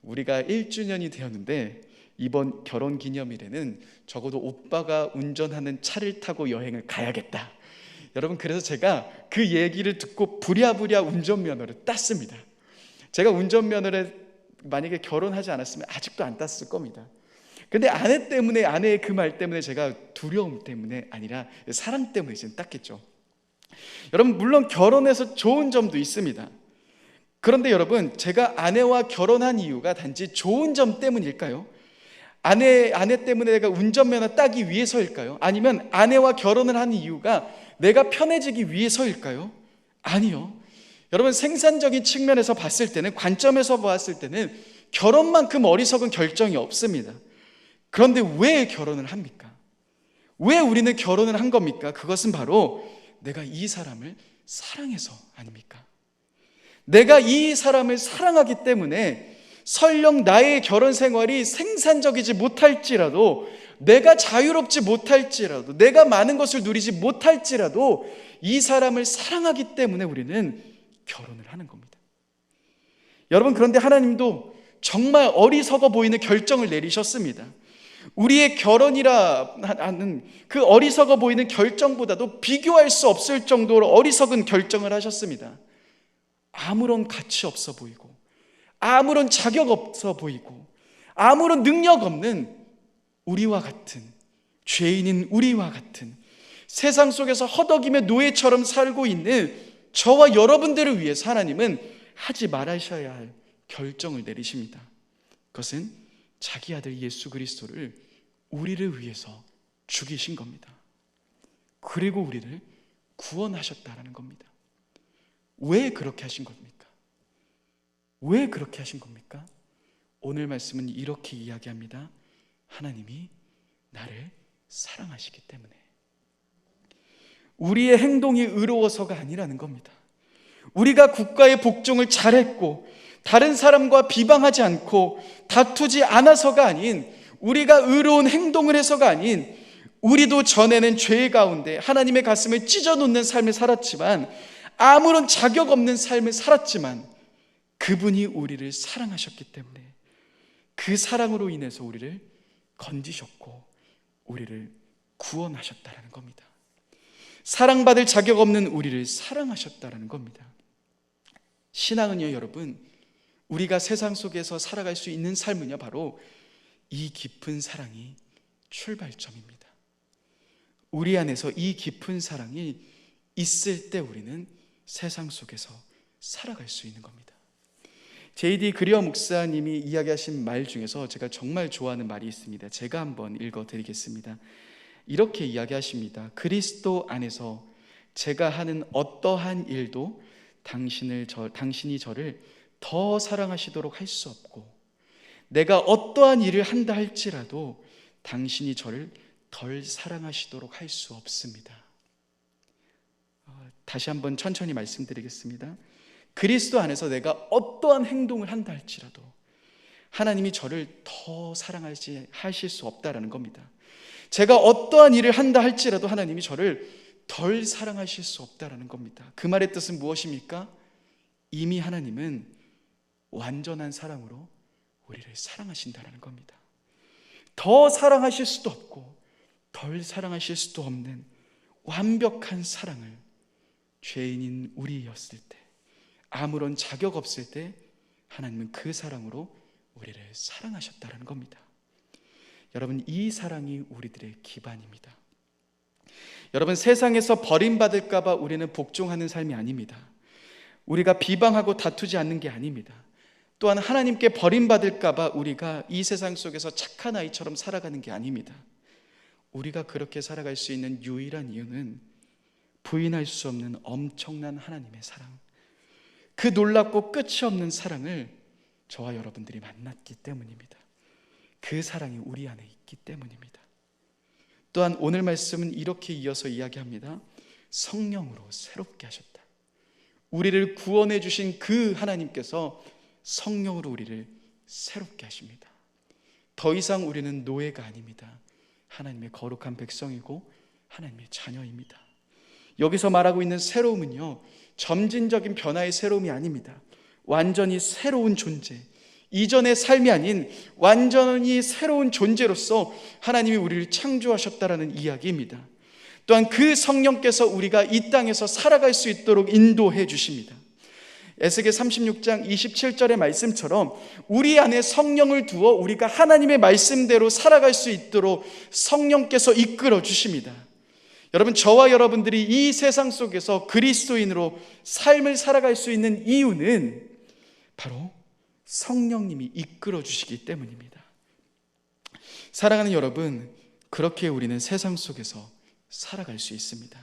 Speaker 3: 우리가 1주년이 되었는데 이번 결혼 기념일에는 적어도 오빠가 운전하는 차를 타고 여행을 가야겠다. 여러분, 그래서 제가 그 얘기를 듣고 부랴부랴 운전면허를 땄습니다. 제가 운전면허를 만약에 결혼하지 않았으면 아직도 안 땄을 겁니다. 근데 아내의 그 말 때문에 제가 두려움 때문에 아니라 사랑 때문에 지금 땄겠죠. 여러분, 물론 결혼해서 좋은 점도 있습니다. 그런데 여러분, 제가 아내와 결혼한 이유가 단지 좋은 점 때문일까요? 아내 때문에 내가 운전면허 따기 위해서일까요? 아니면 아내와 결혼을 한 이유가 내가 편해지기 위해서일까요? 아니요. 여러분, 생산적인 측면에서 봤을 때는, 관점에서 봤을 때는 결혼만큼 어리석은 결정이 없습니다. 그런데 왜 결혼을 합니까? 왜 우리는 결혼을 한 겁니까? 그것은 바로 내가 이 사람을 사랑해서 아닙니까? 내가 이 사람을 사랑하기 때문에 설령 나의 결혼 생활이 생산적이지 못할지라도, 내가 자유롭지 못할지라도, 내가 많은 것을 누리지 못할지라도 이 사람을 사랑하기 때문에 우리는 결혼을 하는 겁니다. 여러분, 그런데 하나님도 정말 어리석어 보이는 결정을 내리셨습니다. 우리의 결혼이라 하는 그 어리석어 보이는 결정보다도 비교할 수 없을 정도로 어리석은 결정을 하셨습니다. 아무런 가치 없어 보이고, 아무런 자격 없어 보이고, 아무런 능력 없는 우리와 같은, 죄인인 우리와 같은, 세상 속에서 허덕임의 노예처럼 살고 있는 저와 여러분들을 위해서 하나님은 하지 말아셔야 할 결정을 내리십니다. 그것은 자기 아들 예수 그리스도를 우리를 위해서 죽이신 겁니다. 그리고 우리를 구원하셨다라는 겁니다. 왜 그렇게 하신 겁니까? 왜 그렇게 하신 겁니까? 오늘 말씀은 이렇게 이야기합니다. 하나님이 나를 사랑하시기 때문에. 우리의 행동이 의로워서가 아니라는 겁니다. 우리가 국가의 복종을 잘했고 다른 사람과 비방하지 않고 다투지 않아서가 아닌, 우리가 의로운 행동을 해서가 아닌, 우리도 전에는 죄 가운데 하나님의 가슴을 찢어놓는 삶을 살았지만, 아무런 자격 없는 삶을 살았지만 그분이 우리를 사랑하셨기 때문에 그 사랑으로 인해서 우리를 건지셨고 우리를 구원하셨다라는 겁니다. 사랑받을 자격 없는 우리를 사랑하셨다라는 겁니다. 신앙은요, 여러분, 우리가 세상 속에서 살아갈 수 있는 삶은요, 바로 이 깊은 사랑이 출발점입니다. 우리 안에서 이 깊은 사랑이 있을 때 우리는 세상 속에서 살아갈 수 있는 겁니다. J.D. 그리어 목사님이 이야기하신 말 중에서 제가 정말 좋아하는 말이 있습니다. 제가 한번 읽어드리겠습니다. 이렇게 이야기하십니다. 그리스도 안에서 제가 하는 어떠한 일도 당신이 저를 더 사랑하시도록 할 수 없고, 내가 어떠한 일을 한다 할지라도 당신이 저를 덜 사랑하시도록 할 수 없습니다. 다시 한번 천천히 말씀드리겠습니다. 그리스도 안에서 내가 어떠한 행동을 한다 할지라도 하나님이 저를 더 사랑하실 수 없다라는 겁니다. 제가 어떠한 일을 한다 할지라도 하나님이 저를 덜 사랑하실 수 없다라는 겁니다. 그 말의 뜻은 무엇입니까? 이미 하나님은 완전한 사랑으로 우리를 사랑하신다라는 겁니다. 더 사랑하실 수도 없고 덜 사랑하실 수도 없는 완벽한 사랑을 죄인인 우리였을 때, 아무런 자격 없을 때 하나님은 그 사랑으로 우리를 사랑하셨다는 겁니다. 여러분, 이 사랑이 우리들의 기반입니다. 여러분, 세상에서 버림받을까 봐 우리는 복종하는 삶이 아닙니다. 우리가 비방하고 다투지 않는 게 아닙니다. 또한 하나님께 버림받을까 봐 우리가 이 세상 속에서 착한 아이처럼 살아가는 게 아닙니다. 우리가 그렇게 살아갈 수 있는 유일한 이유는 부인할 수 없는 엄청난 하나님의 사랑, 그 놀랍고 끝이 없는 사랑을 저와 여러분들이 만났기 때문입니다. 그 사랑이 우리 안에 있기 때문입니다. 또한 오늘 말씀은 이렇게 이어서 이야기합니다. 성령으로 새롭게 하셨다. 우리를 구원해 주신 그 하나님께서 성령으로 우리를 새롭게 하십니다. 더 이상 우리는 노예가 아닙니다. 하나님의 거룩한 백성이고 하나님의 자녀입니다. 여기서 말하고 있는 새로움은요, 점진적인 변화의 새로움이 아닙니다. 완전히 새로운 존재, 이전의 삶이 아닌 완전히 새로운 존재로서 하나님이 우리를 창조하셨다라는 이야기입니다. 또한 그 성령께서 우리가 이 땅에서 살아갈 수 있도록 인도해 주십니다. 에스겔 36장 27절의 말씀처럼 우리 안에 성령을 두어 우리가 하나님의 말씀대로 살아갈 수 있도록 성령께서 이끌어 주십니다. 여러분, 저와 여러분들이 이 세상 속에서 그리스도인으로 삶을 살아갈 수 있는 이유는 바로 성령님이 이끌어 주시기 때문입니다. 사랑하는 여러분, 그렇게 우리는 세상 속에서 살아갈 수 있습니다.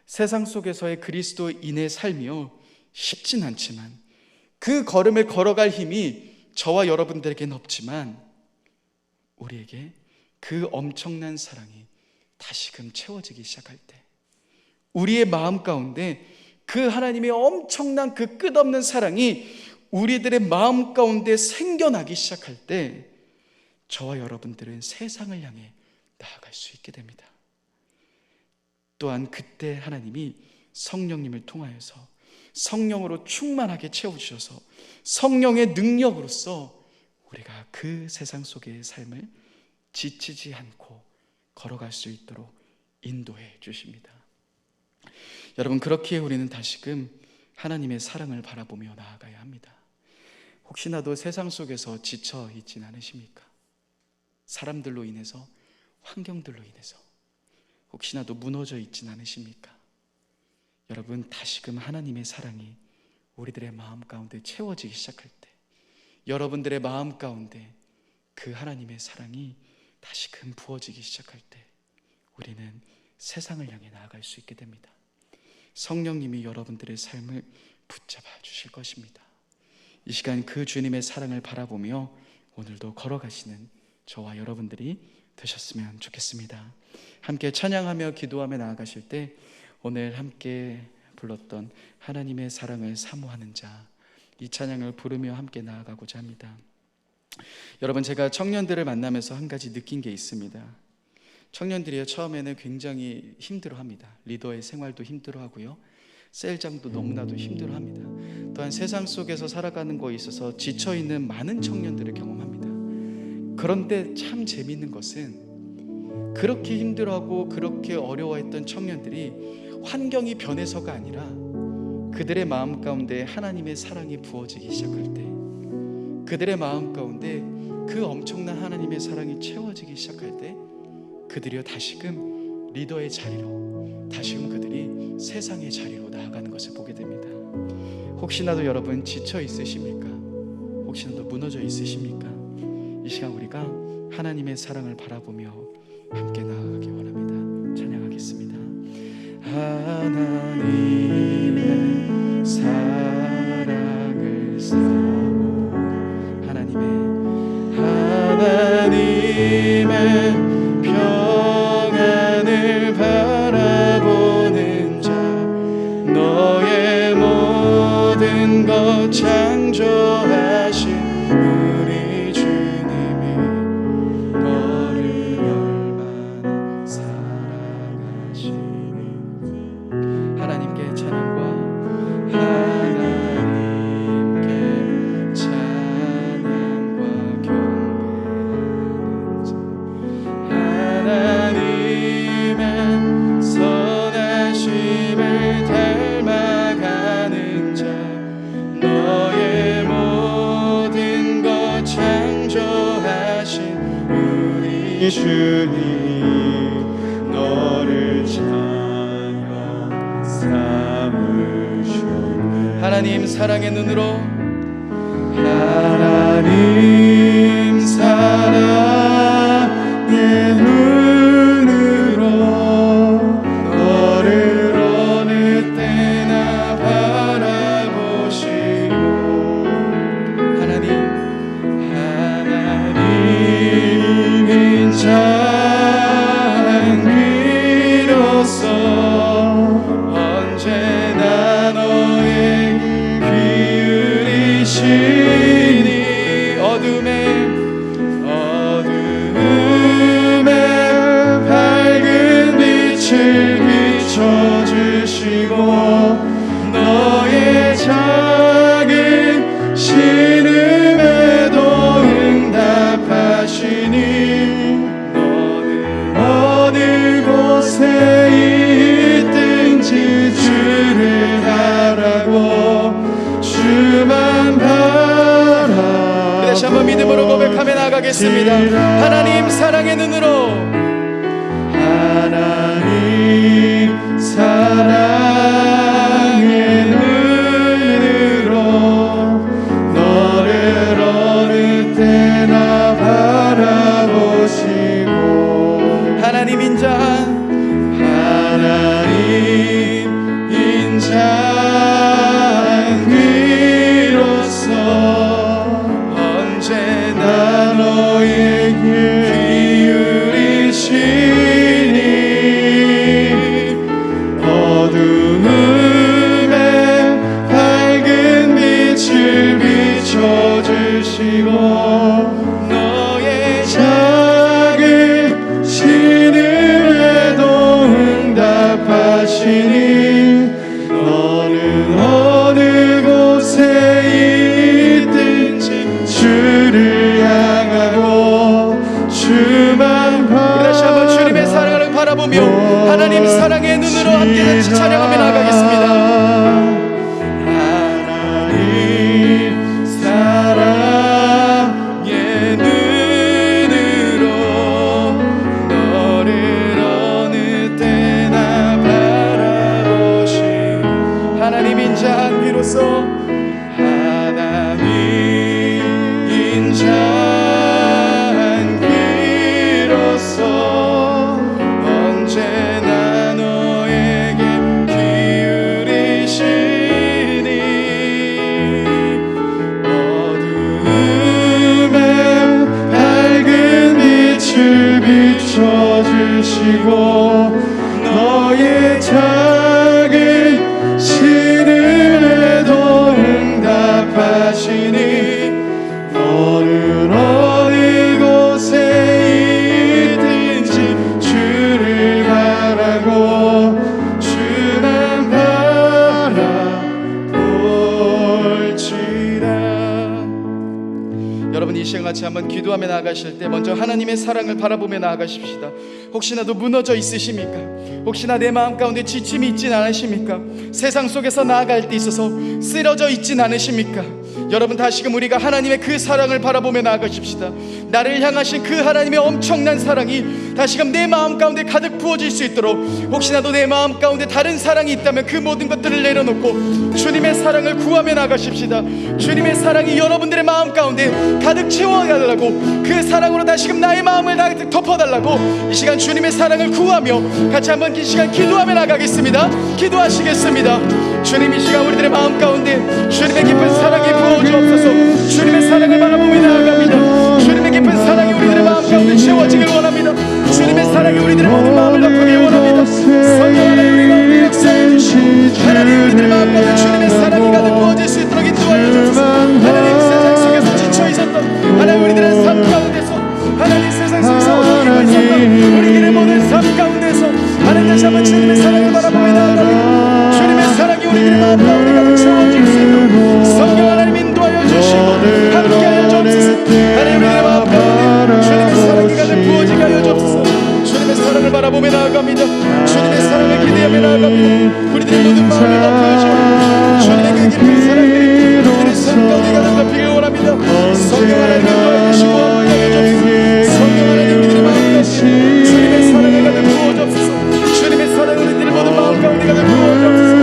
Speaker 3: 세상 속에서의 그리스도인의 삶이요, 쉽진 않지만 그 걸음을 걸어갈 힘이 저와 여러분들에게는 없지만 우리에게 그 엄청난 사랑이 다시금 채워지기 시작할 때, 우리의 마음 가운데 그 하나님의 엄청난 그 끝없는 사랑이 우리들의 마음 가운데 생겨나기 시작할 때, 저와 여러분들은 세상을 향해 나아갈 수 있게 됩니다. 또한 그때 하나님이 성령님을 통하여서 성령으로 충만하게 채워주셔서 성령의 능력으로서 우리가 그 세상 속의 삶을 지치지 않고 걸어갈 수 있도록 인도해 주십니다. 여러분, 그렇기에 우리는 다시금 하나님의 사랑을 바라보며 나아가야 합니다. 혹시나도 세상 속에서 지쳐 있진 않으십니까? 사람들로 인해서, 환경들로 인해서 혹시나도 무너져 있진 않으십니까? 여러분, 다시금 하나님의 사랑이 우리들의 마음 가운데 채워지기 시작할 때, 여러분들의 마음 가운데 그 하나님의 사랑이 다시금 부어지기 시작할 때, 우리는 세상을 향해 나아갈 수 있게 됩니다. 성령님이 여러분들의 삶을 붙잡아 주실 것입니다. 이 시간 그 주님의 사랑을 바라보며 오늘도 걸어가시는 저와 여러분들이 되셨으면 좋겠습니다. 함께 찬양하며 기도하며 나아가실 때, 오늘 함께 불렀던 하나님의 사랑을 사모하는 자, 이 찬양을 부르며 함께 나아가고자 합니다. 여러분, 제가 청년들을 만나면서 한 가지 느낀 게 있습니다. 청년들이 처음에는 굉장히 힘들어합니다. 리더의 생활도 힘들어하고요, 셀장도 너무나도 힘들어합니다. 또한 세상 속에서 살아가는 거에 있어서 지쳐있는 많은 청년들을 경험합니다. 그런데 참 재미있는 것은 그렇게 힘들어하고 그렇게 어려워했던 청년들이 환경이 변해서가 아니라 그들의 마음 가운데 하나님의 사랑이 부어지기 시작할 때, 그들의 마음 가운데 그 엄청난 하나님의 사랑이 채워지기 시작할 때, 그들이 다시금 리더의 자리로, 다시금 그들이 세상의 자리로 나아가는 것을 보게 됩니다. 혹시나도 여러분 지쳐 있으십니까? 혹시나도 무너져 있으십니까? 이 시간 우리가 하나님의 사랑을 바라보며 함께 나아가기 원합니다. 찬양하겠습니다. 하나님의 사랑을 사모, 하나님의 평안을 바라보는 자, 너의 모든 것 창조하신 우리 주님이 너를 얼마나 사랑하시는지, 하나님께 찬양과 하나님께 찬양과 경배하는 자, 하나님의 선하심을 닮아가는 자, 너의 모든 것 창조하신 우리 주님, 너를 찬양 삼으시오. 하나님 사랑의 눈으로, 하나님 사랑의 눈으로 너를 어느 때나 바라보시고, 하나님인 자비로서 언제나 너의 기울이시니, 어둠에 밝은 빛을 비춰주시고, 너의 작은 신음에도 응답하시니, 너는 어느 곳에 있든지 주를 바라고 주만 바라. 다시 한번 믿음으로 고백하며 나가겠습니다. 하나님 사랑의 눈으로, 하나님 사랑의 눈으로 너를 어느 때나 바라보시고, 하나님 인자한, 하나님 인자한 귀로서 언제나 너의 기울이시니, 하나님 사랑의 눈으로 함께 같이 찬양하며 나가겠습니다.
Speaker 2: 하나님 사랑의 눈으로 너를 어느 때나 바라보신
Speaker 3: 하나님 인자한 비로소
Speaker 2: 하나님 인자한 비로소 언제나 너에게 기울이시니 어두움에 밝은 빛을 비춰주시고 너의 작은 신음에도 응답하시니 너는 어느 곳에 있든지 주를 바라고 주만 바라볼지라.
Speaker 3: 여러분 이 시간 같이 한번 기도하며 나아가실 때 먼저 하나님의 사랑을 바라보며 나아가십시다. 혹시나도 무너져 있으십니까? 혹시나 내 마음 가운데 지침이 있진 않으십니까? 세상 속에서 나아갈 때 있어서 쓰러져 있진 않으십니까? 여러분 다시금 우리가 하나님의 그 사랑을 바라보며 나아가십시다. 나를 향하신 그 하나님의 엄청난 사랑이 다시금 내 마음 가운데 가득 부어질 수 있도록, 혹시나도 내 마음 가운데 다른 사랑이 있다면 그 모든 것들을 내려놓고 주님의 사랑을 구하며 나가십시다. 주님의 사랑이 여러분들의 마음 가운데 가득 채워달라고, 그 사랑으로 다시금 나의 마음을 가득 덮어달라고 이 시간 주님의 사랑을 구하며 같이 한번 이 시간 기도하며 나가겠습니다. 기도하시겠습니다. 주님 이 시간 우리들의 마음 가운데 주님의 깊은 사랑이 부어주옵소서. 주님의 사랑을 바라보며 나아갑니다. 주님의 깊은 사랑이 우리들의 마음 가운데 채워지길 원합니다. 주님의 사랑이 우리들의 모든 마음을 덮기를 원합니다. 성령 하나님 우리 마음을 역사해 주시고 하나님 우리들의 마음 가운데 주님의 사랑이 가득 부어질 수 있도록 인도하여 주옵소서. 하나님 세상 속에서 지쳐 있었던 하나님 우리들의 삶 가운데서, 하나님 세상 속에서 어려움을 있었던 우리들의 모든 삶 가운데서 하나님 다시 한번 주님의 사랑을 바라보며 나아갑니다. 주님의 사랑이 우리들의 마음 가운데 가득 채워질 수 있도록 성령 하나님 인도하여 주시고 함께하여 주옵소서. 하나님 우리의 마음 가운데 주님의 사랑이 가득 부어지게 하여 주옵소서. 주님의 사랑을 바라보며 나아갑니다. 주님의 사랑을 기대하며 나아갑니다. 우리들의 모든 마음을 덮어주시고 주님의 그 깊은 사랑들이 우리들의 삶 가운데 가득 덮이길 원합니다. 성령 하나님 인도하여 주시고 함께하여 주옵소서. 성령 하나님 우리들의 마음 가운데 주님의 사랑을 가득 부어주옵소서. 주님의 사랑을 우리들의 모든 마음 가운데 가득 부어주옵소서.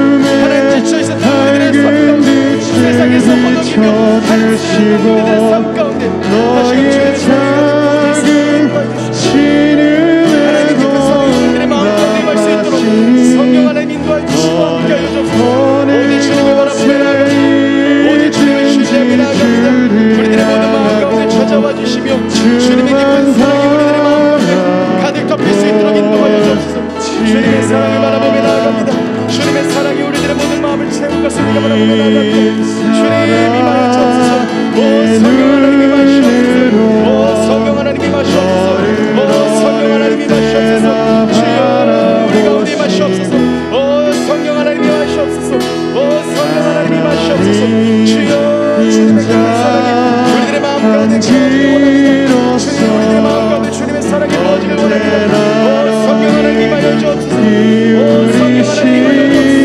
Speaker 3: 하나님 지쳐있었던 우리들의 삶 가운데 세상에서 허덕이며 한숨 우리들의 삶 가운데 다시금 주님의 사랑을 가득 부어주시고 하나님 깊은 사랑이 우리들의 마음 가운데 임할 수 있도록 성령 하나님 인도하여 주시고 함께하여 주옵소서. 오직 주님을 바라보며 나아갑니다. 오직 주님을 신뢰하며 나아갑니다. 우리들의 모든 마음 가운데 찾아와 주시며 주님의 깊은 사랑이 우리들의 마음 가운데 가득 덮일 수 있도록 인도하여 주옵소서. 주님의 사랑을 바라보며 나아갑니다. 주님의 사랑이 우리들의 모든 마음을 채울 것을 우리가 바라보며 나아갑니다. 주님 임하여 주옵소서. 오 성령 하나님 임하시옵소서. 오 성령 하나님 임하시옵소서. 오 성령 하나님 임하시옵소서. 주여 우리 가운데 임하시옵소서. 오 성령 하나님 임하시옵소서. 오 성령 하나님 임하시옵소서. 주여 주님의 깊은 사랑이 우리들의 마음 가운데 채워지길 원합니다. 주님 우리들의 마음 가운데 주님의 사랑이 부어지길 원합니다. 오 성령 하나님 임하여 주옵소서. 오 성령 하나님 임하여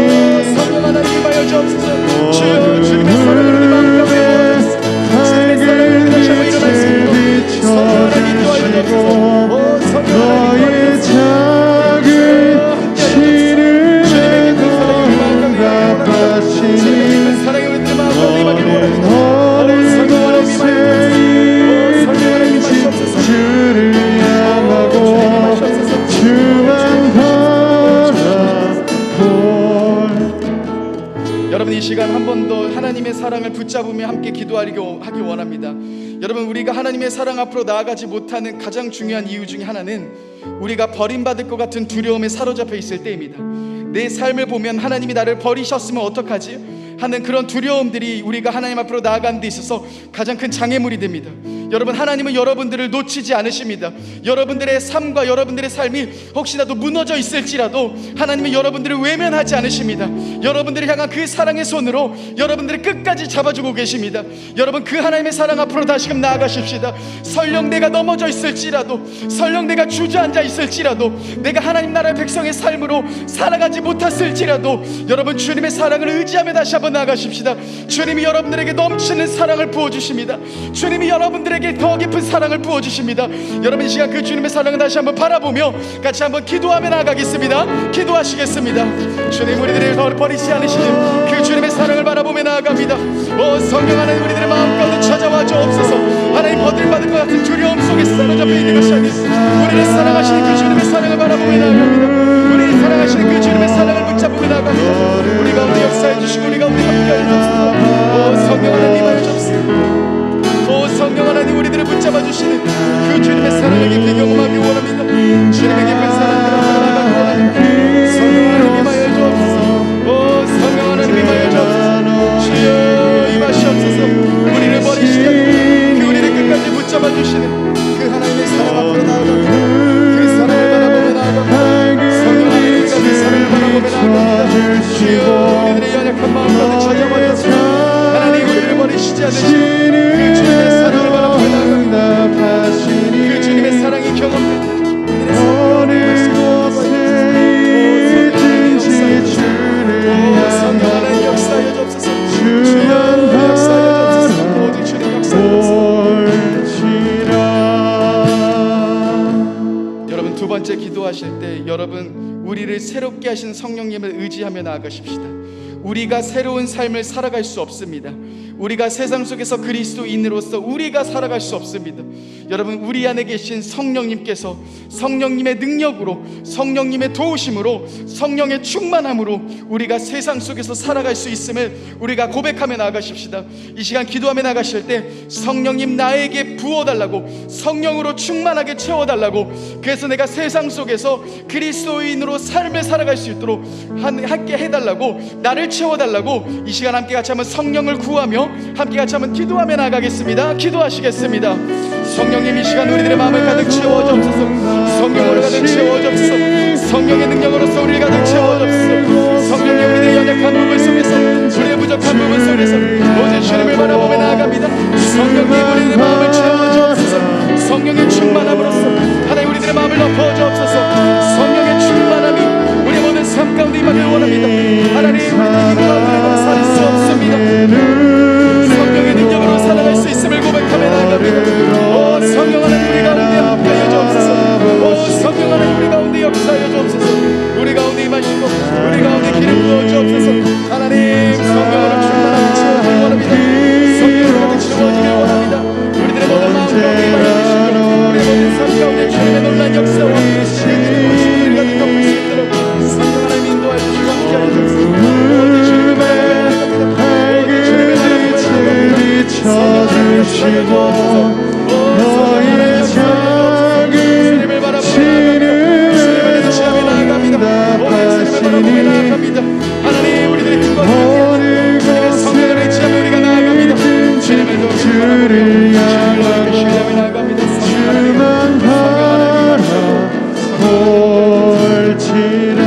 Speaker 3: 주옵소서. 오 성령 하나님 임하여 주옵소서. 주여 주님의 사랑을 우리 마음 가운데 부어주옵소서. 주님의 사랑을 다시 한번 일어날 수 있도록 성령 하나님 인도하여 주옵소서. 오 성령 하나님 임하여 주옵소서. 사랑이 우리들의 마음 가운데 임하길 원합니다. 오 성령 하나님 임하여 주옵소서. 오 성령 하나님 임하시옵소서.
Speaker 2: 주를 향하고 주만 바라볼.
Speaker 3: 여러분 이 시간 한 번 더 하나님의 사랑을 붙잡으며 함께 기도하기 원합니다. 여러분 우리가 하나님의 사랑 앞으로 나아가지 못하는 가장 중요한 이유 중에 하나는 우리가 버림받을 것 같은 두려움에 사로잡혀 있을 때입니다. 내 삶을 보면 하나님이 나를 버리셨으면 어떡하지? 하는 그런 두려움들이 우리가 하나님 앞으로 나아가는 데 있어서 가장 큰 장애물이 됩니다. 여러분, 하나님은 여러분들을 놓치지 않으십니다. 여러분들의 삶과 여러분들의 삶이 혹시라도 무너져 있을지라도 하나님은 여러분들을 외면하지 않으십니다. 여러분들을 향한 그 사랑의 손으로 여러분들을 끝까지 잡아주고 계십니다. 여러분, 그 하나님의 사랑 앞으로 다시금 나아가십시다. 설령 내가 넘어져 있을지라도, 설령 내가 주저앉아 있을지라도, 내가 하나님 나라의 백성의 삶으로 살아가지 못했을지라도, 여러분, 주님의 사랑을 의지하며 다시 한번 나아가십시다. 주님이 여러분들에게 넘치는 사랑을 부어주십니다. 주님이 여러분들에게 더 깊은 사랑을 부어주십니다. 여러분, 이 시간 그 주님의 사랑을 다시 한번 바라보며 같이 한번 기도하며 나아가겠습니다. 기도하시겠습니다. 주님, 우리들을 버리지 않으시는 그 주님의 사랑을 바라보며 나아갑니다. 성령 하나님, 우리들의 마음 가운데 찾아와 주옵소서. 하나님, 버들받을 것 같은 두려움 속에 사로잡혀 있는 것이 아닌 우리를 사랑하시는 그 주님의 사랑을 바라보며 나아갑니다. 우리를 사랑하시는 그 주님의 사랑을 붙잡으며 나아갑니다. 우리 가운데 역사해 주시고 우리 가운데 함께하여 주옵소서. 성령 하나님, 임하여 주옵소서. 성령 하나님, 우리들을 붙잡아 주시는 그 주님의 사랑을 깊이 경험하기 원합니다. 주님의 깊은 사랑을 나아가기 원합니다. 성령 하나님, 임하여 주옵소서. 성령 하나님, 임하여 주옵소서. 주여 임하시옵소서. 우리를 버리시지 않고 그 우리를 끝까지 붙잡아 주시는 그 하나님의 사랑 앞으로 나아갑니다. 그 사랑을 바라보며 나아갑니다. 성령 하나님, 우리가 그 사랑을 바라보며 나아갑니다. 주여 우리들의 연약한 마음 가운데 찾아와 주옵소서. 하나님, 우리를 버리시지 않으시는 그 주님의 사랑을 바라보며 나아갑니다. 그 주님의 사랑이 경험된 어느 곳에 있든지 주를 성령 하나님, 역사하여 주옵소서. 주여 역사하여 주옵소서. 오직 주님 역사하여 주옵소서. 여러분, 두 번째 기도하실 때 여러분, 우리를 새롭게 하신 성령님을 의지하며 나아가십시다. 우리가 새로운 삶을 살아갈 수 없습니다. 우리가 세상 속에서 그리스도인으로서 우리가 살아갈 수 없습니다. 여러분, 우리 안에 계신 성령님께서 성령님의 능력으로, 성령님의 도우심으로, 성령의 충만함으로 우리가 세상 속에서 살아갈 수 있음을 우리가 고백하며 나아가십시다. 이 시간 기도하며 나가실 때 성령님 나에게 부어달라고, 성령으로 충만하게 채워달라고, 그래서 내가 세상 속에서 그리스도인으로 삶을 살아갈 수 있도록 함께 해달라고, 나를 채워달라고, 이 시간 함께 같이 한번 성령을 구하며 함께 같이 한번 기도하며 나가겠습니다. 기도하시겠습니다. 성령님, 이 시간 우리들의 마음을 가득 채워주옵소서. 성령으로 가득 채워주옵소서. 성령의 능력으로서 우리를 가득 채워주옵소서. 성령님, 우리들의 연약한 부분 속에서, 우리의 부족한 부분 속에서 오직 주님을 바라보며 나아갑니다. 성령님, 우리들의 마음을 채워주옵소서. 성령의 충만함으로써 하나님, 우리들의 마음을 덮어주옵소서. 성령의 충만함이 우리 모든 삶 가운데 임하길 원합니다. 하나님, 우리들의 이 가운데 살 수 없습니다. 성령의 능력으로 살아갈 수 있음을 고백하며 나아갑니다. 성령 하나님, 우리 가운데 함께하여 주옵소서. 성령 하나님, 우리 가운데 역사하여 주옵소서. 우리 가운데 임하시고 우리 가운데 기름 부어 주옵소서. 하나님, 성령으로 충만하게 채워주길 원합니다. 성령으로 채워주길 원합니다. 우리들의 모든 마음 가운데 임하여 주시고 우리 모든 삶 가운데 주님의 놀란 역사와 우리를 가득 덮을 수 있도록 성령 하나님 인도하여 주시고 함께하여 주옵소서. 비춰주시고 너의 작은 신을 나아갑니다. 하나님, 우리들의 주님의 성령을 의지하며 우리가 나아갑니다. 주님의 주를 향하여 나아갑니다. 주만 바라볼지라.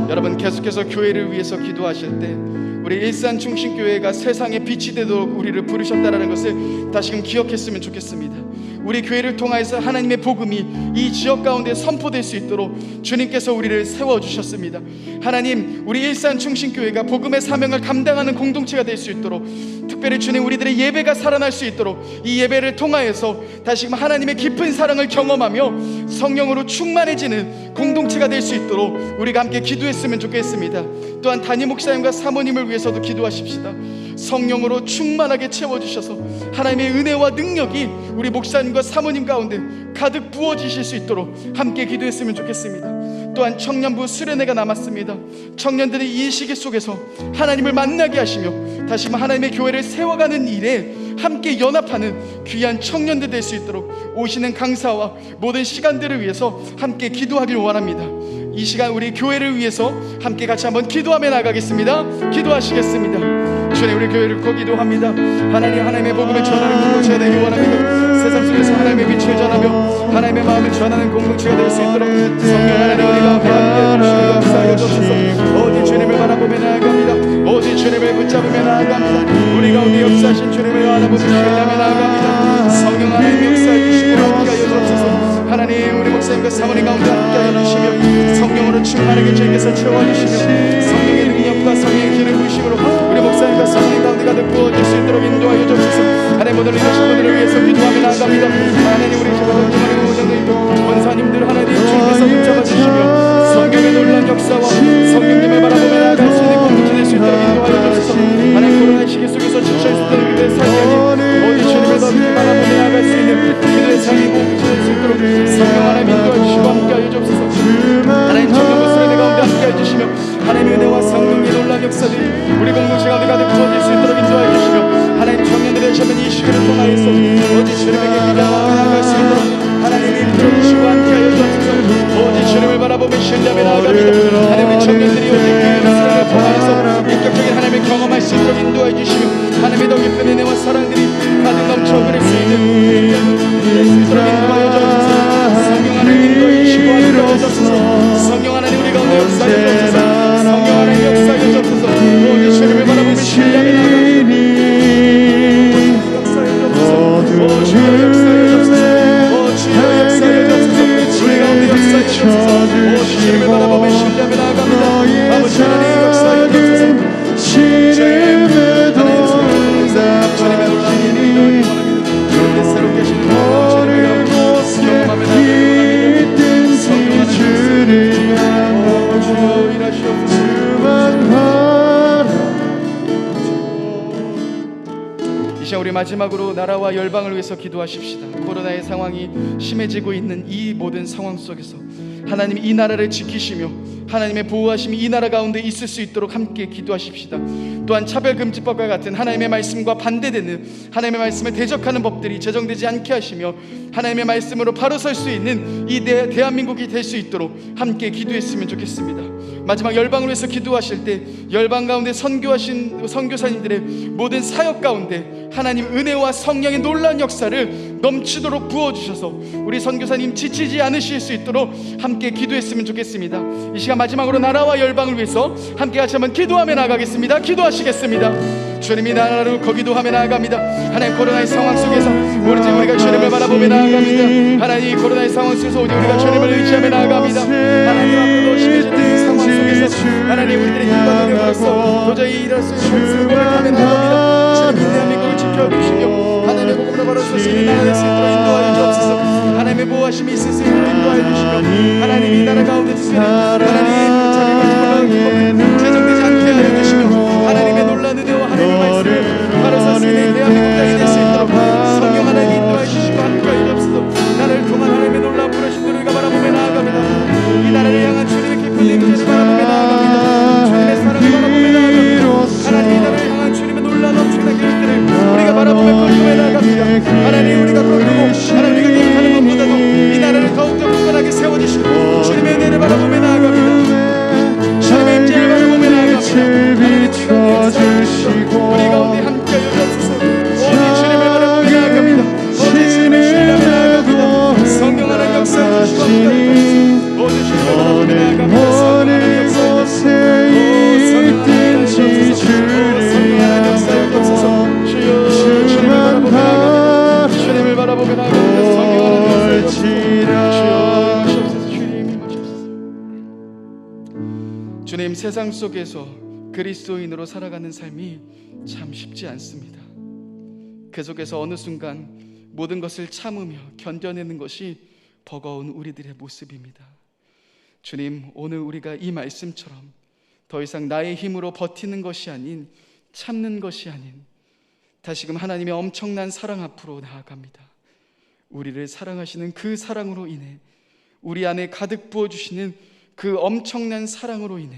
Speaker 3: 여러분, 계속해서 교회를 위해서 기도하실 때 우리 일산중심교회가 세상에 빛이 되도록 우리를 부르셨다는 것을 다시금 기억했으면 좋겠습니다. 우리 교회를 통하여서 하나님의 복음이 이 지역 가운데 선포될 수 있도록 주님께서 우리를 세워주셨습니다. 하나님, 우리 일산중심교회가 복음의 사명을 감당하는 공동체가 될 수 있도록, 특별히 주님, 우리들의 예배가 살아날 수 있도록 이 예배를 통하여서 다시금 하나님의 깊은 사랑을 경험하며 성령으로 충만해지는 공동체가 될 수 있도록 우리가 함께 기도했으면 좋겠습니다. 또한 담임 목사님과 사모님을 위해서도 기도하십시다. 성령으로 충만하게 채워주셔서 하나님의 은혜와 능력이 우리 목사님과 사모님 가운데 가득 부어지실 수 있도록 함께 기도했으면 좋겠습니다. 또한 청년부 수련회가 남았습니다. 청년들이 이 시기 속에서 하나님을 만나게 하시며 다시 하나님의 교회를 세워가는 일에 함께 연합하는 귀한 청년들 될 수 있도록 오시는 강사와 모든 시간들을 위해서 함께 기도하길 원합니다. 이 시간 우리 교회를 위해서 함께 같이 한번 기도하며 나가겠습니다. 기도하시겠습니다. 주님, 우리 교회를 기도합니다. 하나님, 하나님의 복음을 전하는 공동체 공동체가 되기 원합니다. 세상 속에서 하나님의 빛을 전하며 하나님의 마음을 전하는 공동체가 될 수 있도록 성령 하나님 우리가 함께 해주시고 역사하여 주옵소서. 오직 주님을 바라보며 나아갑니다. 오직 주님을 붙잡으며 나아갑니다. 우리 가운데 역사하신 주님을 바라보며 신뢰하며 나아갑니다. 성령 하나님 역사해 주시고 함께 하여 주옵소서. 하나님 우리 목사님과 사모님 가운데 함께 하여 주시며 성령으로 충만하게 주님께서 채워주시며 성령의 능력과 성령의 기름 부으심으로 우리 목사님과 사모님 가운데 가득 부어질 수 있도록 인도하여 주옵소서. 하나님 모든 리더십 분들을 위해서 기도하며 나아갑니다. 하나님 우리 제자들 권사님들 하나님 주님께서 붙잡아 주시며 성령의 놀라운 역사와 성령님을 바라보며 나아갈 수 있는 공동체 될 수 있도록 인도하여 주옵소서. 하나님 코로나 시기 속에서 지쳐 있었던 그들의 삶이 아닌 오직 주님을 더 깊이 바라보며 나아갈 수 있는 그들의 삶이 공동체 될 수 있도록 성령 하나님 인도해 주시고 함께 하여 주옵소서. 하나님 청년 목사님 가운데 함께 해 주시며 하나님의 은혜와 성령의 놀라운 역사들이 우리 공동체 가운데 가득 부어질 수 있도록 인도해 주시며 하나님 청년들의 셔면 이 시기를 통하여서 오직 주님에게 기도하며 나아갈 수 있도록 하나님이 인도해 주시고 함께 하여 주옵소서. 오직 주님을 바라보며 신뢰하며 나아갑니다. 하나님의 청년들이 오직 그 역사를 통하여서 인격적인 하나님을 경험할 수 있도록 인도해 주시며 하나님의 더 깊은 은혜와 사랑들이 가득 넘쳐 흐를 수 있는 있도록 인도하여 주옵소서. 성령 하나님 인도해 주시고 함께 하여 주옵소서. 성령 하나님 우리 가운데 역사하여 주옵소서. 성령 하나님 역사하여 주옵소서. 오직 주님을 바라보며 신뢰하며 나아갑니다. 역사하여 주옵소서. 오 주여 역사하여 주옵소서. 오 주여 역사하여 주옵소서. 우리 가운데 역사하여 주옵소서. 오 주님을 바라보며 신뢰하며 나아갑니다. 아버지 하나님 역사하여 주옵소서. 주님의 동답 주님의 놀라운 일을 주님께 새롭게 하시는 주님의 경험하며 나아갑니다. 주를 향하고 주여 일하시옵소서. 이 시간 우리 마지막으로 나라와 열방을 위해서 기도하십시다. 코로나의 상황이 심해지고 있는 이 모든 상황 속에서 하나님 이 나라를 지키시며 하나님의 보호하심이 이 나라 가운데 있을 수 있도록 함께 기도하십시다. 또한 차별금지법과 같은 하나님의 말씀과 반대되는 하나님의 말씀을 대적하는 법들이 제정되지 않게 하시며 하나님의 말씀으로 바로 설 수 있는 이 대한민국이 될 수 있도록 함께 기도했으면 좋겠습니다. 마지막 열방을 위해서 기도하실 때 열방 가운데 선교하신 선교사님들의 모든 사역 가운데 하나님 은혜와 성령의 놀라운 역사를 넘치도록 부어주셔서 우리 선교사님 지치지 않으실 수 있도록 함께 기도했으면 좋겠습니다. 이 시간 마지막으로 나라와 열방을 위해서 함께 같이 한번 기도하며 나가겠습니다. 기도하시겠습니다. 주님이 나라로 거기도 하며 나아갑니다. 하나님 코로나의 상황 속에서 우리가 주님을 바라보며 나아갑니다. 하나님 코로나의 상황 속에서 우리가 주님을 의지하며 나아갑니다. 하나님 앞으로 심해지는 상황 속에서 하나님 우리들의 힘과 노력으로서 도저히 일할 수 없는 모습을 고백하며 나아갑니다. 주님 대한민국을 지켜주시며 하나님의 복음으로 바로 설 수 있는 나라 될 수 있도록 인도하여 주옵소서. 하나님의 보호하심이 있을 수 있도록 인도하여 주시며 하나님 이 나라 가운데 특별히 하나님 자비가 제정되지 않게 하여 주시며 하나님의 놀라운 은혜와 하나님의 말씀을 바로 설 수 있는 대한민국 땅이 될 수 있도록 성령 하나님 인도하여 주시고 함께하여 주옵소서. 나라를 통한 하나님의 놀라운 부르심들을 우리가 바라보며 나아갑니다. 이 나라를 향한 주님의 깊은 임재를 바라보며 나아갑니다. 주님의 사랑을 바라보며 나아갑니다. 하나님 이 나라를 향한 주님의 놀라운 엄청난 계획들을 우리가 바라보며 거듭해 나아갑니다. 하나님 우리가 거듭고 하나님 우리가 계획하는 것보다도 이 나라를 더욱더 굳건하게 세워주시고 주님의 은혜를 바라보며 나아갑니다. 주님의 임재를 바라보며 나아갑니다. 하나님 비춰주시고 우리 가운데 함께하여 주옵소서. 오직 주님을 바라보며 나아갑니다. 오직 주님을 신뢰하며 나아갑니다. 성령 하나님 역사해 주시고 함께하여 주옵소서. 오직 주님을 바라보며 나아갑니다. 성령 하나님 역사해 주옵소서. 성령 하나님 역사해 주옵소서. 주여 주님을 바라보며 나아갑니다. 주님을 바라보며 나아갑니다. 성령 하나님 역사해 주옵소서. 주님 주님 세상 속에서 그리스도인으로 살아가는 삶이 참 쉽지 않습니다. 그 속에서 어느 순간 모든 것을 참으며 견뎌내는 것이 버거운 우리들의 모습입니다. 주님 오늘 우리가 이 말씀처럼 더 이상 나의 힘으로 버티는 것이 아닌 참는 것이 아닌 다시금 하나님의 엄청난 사랑 앞으로 나아갑니다. 우리를 사랑하시는 그 사랑으로 인해 우리 안에 가득 부어주시는 그 엄청난 사랑으로 인해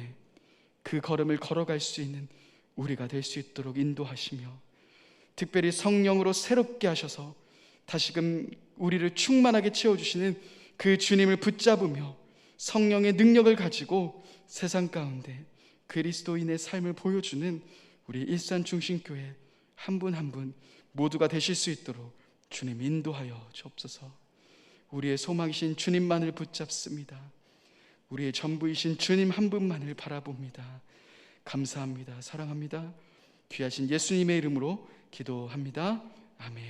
Speaker 3: 그 걸음을 걸어갈 수 있는 우리가 될 수 있도록 인도하시며 특별히 성령으로 새롭게 하셔서 다시금 우리를 충만하게 채워주시는 그 주님을 붙잡으며 성령의 능력을 가지고 세상 가운데 그리스도인의 삶을 보여주는 우리 일산중심교회 한 분 한 분 모두가 되실 수 있도록 주님 인도하여 주옵소서. 우리의 소망이신 주님만을 붙잡습니다. 우리의 전부이신 주님 한 분만을 바라봅니다. 감사합니다. 사랑합니다. 귀하신 예수님의 이름으로 기도합니다. 아멘.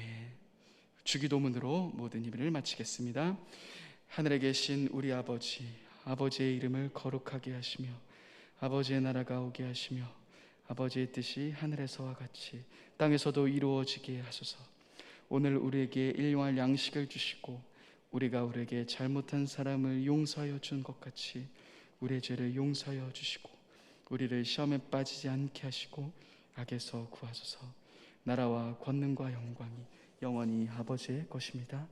Speaker 3: 주기도문으로 모든 예배를 마치겠습니다. 하늘에 계신 우리 아버지, 아버지의 이름을 거룩하게 하시며 아버지의 나라가 오게 하시며 아버지의 뜻이 하늘에서와 같이 땅에서도 이루어지게 하소서. 오늘 우리에게 일용할 양식을 주시고 우리가 우리에게 잘못한 사람을 용서하여 준 것 같이 우리의 죄를 용서하여 주시고 우리를 시험에 빠지지 않게 하시고 악에서 구하소서. 나라와 권능과 영광이 영원히 아버지의 것입니다.